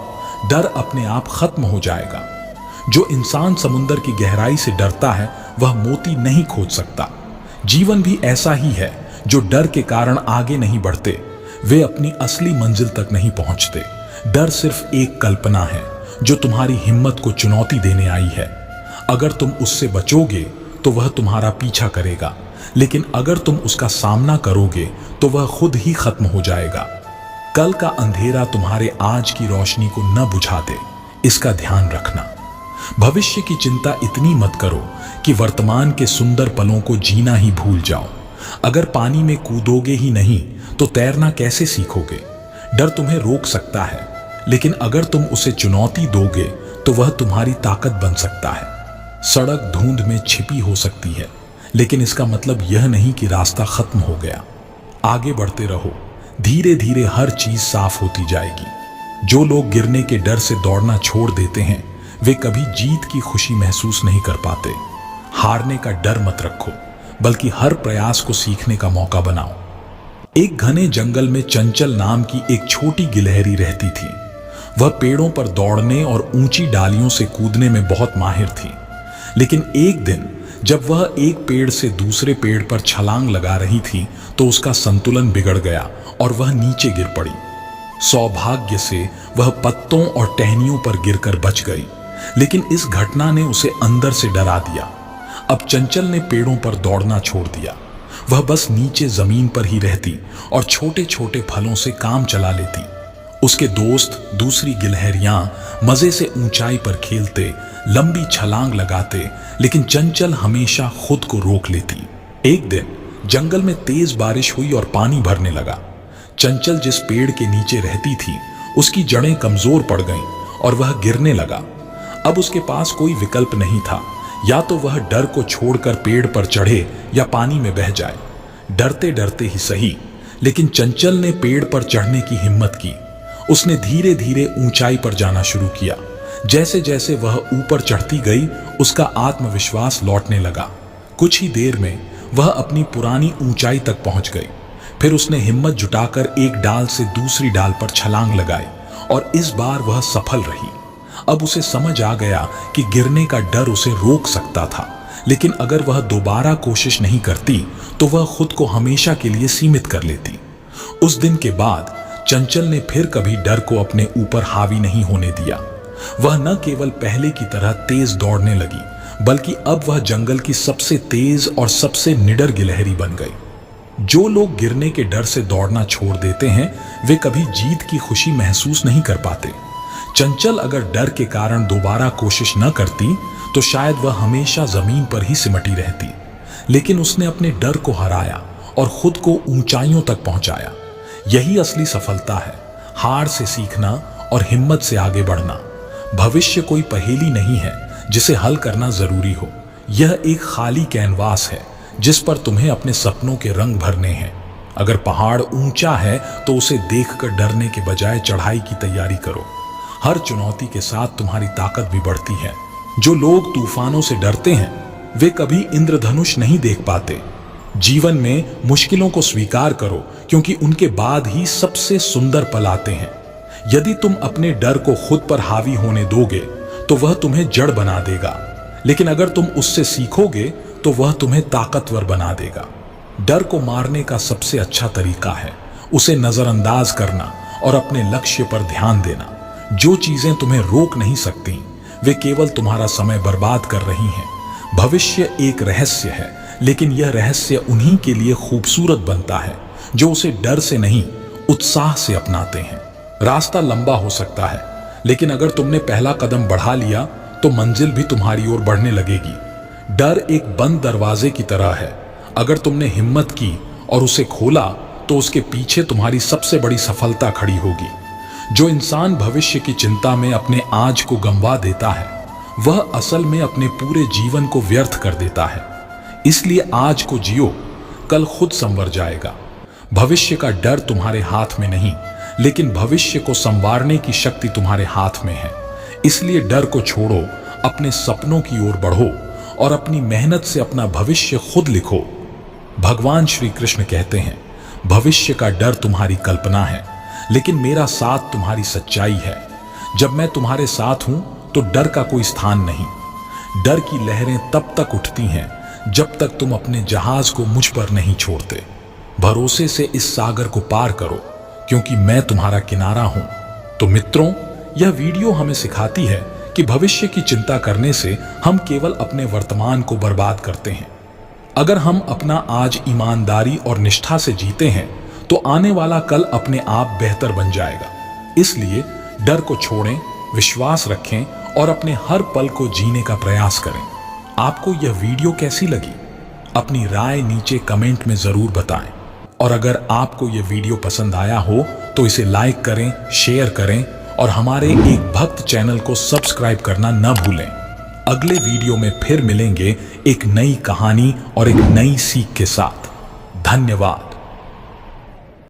डर अपने आप खत्म हो जाएगा। जो इंसान समुद्र की गहराई से डरता है वह मोती नहीं खोज सकता। जीवन भी ऐसा ही है, जो डर के कारण आगे नहीं बढ़ते वे अपनी असली मंजिल तक नहीं पहुंचते। डर सिर्फ एक कल्पना है जो तुम्हारी हिम्मत को चुनौती देने आई है। अगर तुम उससे बचोगे तो वह तुम्हारा पीछा करेगा, लेकिन अगर तुम उसका सामना करोगे तो वह खुद ही खत्म हो जाएगा। कल का अंधेरा तुम्हारे आज की रोशनी को न बुझा दे, इसका ध्यान रखना। भविष्य की चिंता इतनी मत करो कि वर्तमान के सुंदर पलों को जीना ही भूल जाओ। अगर पानी में कूदोगे ही नहीं तो तैरना कैसे सीखोगे? डर तुम्हें रोक सकता है, लेकिन अगर तुम उसे चुनौती दोगे तो वह तुम्हारी ताकत बन सकता है। सड़क धुंध में छिपी हो सकती है, लेकिन इसका मतलब यह नहीं कि रास्ता खत्म हो गया। आगे बढ़ते रहो, धीरे धीरे हर चीज साफ होती जाएगी। जो लोग गिरने के डर से दौड़ना छोड़ देते हैं वे कभी जीत की खुशी महसूस नहीं कर पाते। हारने का डर मत रखो, बल्कि हर प्रयास को सीखने का मौका बनाओ। एक घने जंगल में चंचल नाम की एक छोटी गिलहरी रहती थी। वह पेड़ों पर दौड़ने और ऊंची डालियों से कूदने में बहुत माहिर थी। लेकिन एक दिन जब वह एक पेड़ से दूसरे पेड़ पर छलांग लगा रही थी तो उसका संतुलन बिगड़ गया और वह नीचे गिर पड़ी। सौभाग्य से वह पत्तों और टहनियों पर गिरकर बच गई, लेकिन इस घटना ने उसे अंदर से डरा दिया। अब चंचल ने पेड़ों पर दौड़ना छोड़ दिया। वह बस नीचे जमीन पर ही रहती और छोटे छोटे फलों से काम चला लेती। उसके दोस्त दूसरी गिलहरियां मजे से ऊंचाई पर खेलते, लंबी छलांग लगाते, लेकिन चंचल हमेशा खुद को रोक लेती। एक दिन जंगल में तेज बारिश हुई और पानी भरने लगा। चंचल जिस पेड़ के नीचे रहती थी उसकी जड़ें कमजोर पड़ गईं और वह गिरने लगा। अब उसके पास कोई विकल्प नहीं था, या तो वह डर को छोड़कर पेड़ पर चढ़े या पानी में बह जाए। डरते डरते ही सही, लेकिन चंचल ने पेड़ पर चढ़ने की हिम्मत की। उसने धीरे धीरे ऊंचाई पर जाना शुरू किया। जैसे जैसे वह ऊपर चढ़ती गई उसका आत्मविश्वास लौटने लगा। कुछ ही देर में वह अपनी पुरानी ऊंचाई तक पहुंच गई। फिर उसने हिम्मत जुटाकर एक डाल से दूसरी डाल पर छलांग लगाई और इस बार वह सफल रही। अब उसे समझ आ गया कि गिरने का डर उसे रोक सकता था, लेकिन अगर वह दोबारा कोशिश नहीं करती तो वह खुद को हमेशा के लिए सीमित कर लेती। उस दिन के बाद चंचल ने फिर कभी डर को अपने ऊपर हावी नहीं होने दिया। वह न केवल पहले की तरह तेज दौड़ने लगी, बल्कि अब वह जंगल की सबसे तेज और सबसे निडर गिलहरी बन गई। जो लोग गिरने के डर से दौड़ना छोड़ देते हैं वे कभी जीत की खुशी महसूस नहीं कर पाते। चंचल अगर डर के कारण दोबारा कोशिश न करती तो शायद वह हमेशा जमीन पर ही सिमटी रहती, लेकिन उसने अपने डर को हराया और खुद को ऊंचाइयों तक पहुंचाया। यही असली सफलता है, हार से सीखना और हिम्मत से आगे बढ़ना। भविष्य कोई पहेली नहीं है जिसे हल करना जरूरी हो, यह एक खाली कैनवास है जिस पर तुम्हें अपने सपनों के रंग भरने हैं। अगर पहाड़ ऊंचा है तो उसे देखकर डरने के बजाय चढ़ाई की तैयारी करो। हर चुनौती के साथ तुम्हारी ताकत भी बढ़ती है। जो लोग तूफानों से डरते हैं वे कभी इंद्रधनुष नहीं देख पाते। जीवन में मुश्किलों को स्वीकार करो, क्योंकि उनके बाद ही सबसे सुंदर पल आते हैं। यदि तुम अपने डर को खुद पर हावी होने दोगे तो वह तुम्हें जड़ बना देगा, लेकिन अगर तुम उससे सीखोगे तो वह तुम्हें ताकतवर बना देगा। डर को मारने का सबसे अच्छा तरीका है उसे नजरअंदाज करना और अपने लक्ष्य पर ध्यान देना। जो चीजें तुम्हें रोक नहीं सकती वे केवल तुम्हारा समय बर्बाद कर रही हैं। भविष्य एक रहस्य है, लेकिन यह रहस्य उन्हीं के लिए खूबसूरत बनता है जो उसे डर से नहीं उत्साह से अपनाते हैं। रास्ता लंबा हो सकता है, लेकिन अगर तुमने पहला कदम बढ़ा लिया तो मंजिल भी तुम्हारी ओर बढ़ने लगेगी। डर एक बंद दरवाजे की तरह है, अगर तुमने हिम्मत की और उसे खोला तो उसके पीछे तुम्हारी सबसे बड़ी सफलता खड़ी होगी। जो इंसान भविष्य की चिंता में अपने आज को गंवा देता है वह असल में अपने पूरे जीवन को व्यर्थ कर देता है। इसलिए आज को जियो, कल खुद संवर जाएगा। भविष्य का डर तुम्हारे हाथ में नहीं, लेकिन भविष्य को संवारने की शक्ति तुम्हारे हाथ में है। इसलिए डर को छोड़ो, अपने सपनों की ओर बढ़ो और अपनी मेहनत से अपना भविष्य खुद लिखो। भगवान श्री कृष्ण कहते हैं, भविष्य का डर तुम्हारी कल्पना है, लेकिन मेरा साथ तुम्हारी सच्चाई है। जब मैं तुम्हारे साथ हूं तो डर का कोई स्थान नहीं। डर की लहरें तब तक उठती हैं जब तक तुम अपने जहाज को मुझ पर नहीं छोड़ते। भरोसे से इस सागर को पार करो, क्योंकि मैं तुम्हारा किनारा हूं। तो मित्रों, यह वीडियो हमें सिखाती है कि भविष्य की चिंता करने से हम केवल अपने वर्तमान को बर्बाद करते हैं। अगर हम अपना आज ईमानदारी और निष्ठा से जीते हैं तो आने वाला कल अपने आप बेहतर बन जाएगा। इसलिए डर को छोड़ें, विश्वास रखें और अपने हर पल को जीने का प्रयास करें। आपको यह वीडियो कैसी लगी? अपनी राय नीचे कमेंट में जरूर बताएं। और अगर आपको यह वीडियो पसंद आया हो तो इसे लाइक करें, शेयर करें और हमारे एक भक्त चैनल को सब्सक्राइब करना न भूलें। अगले वीडियो में फिर मिलेंगे एक नई कहानी और एक नई सीख के साथ। धन्यवाद।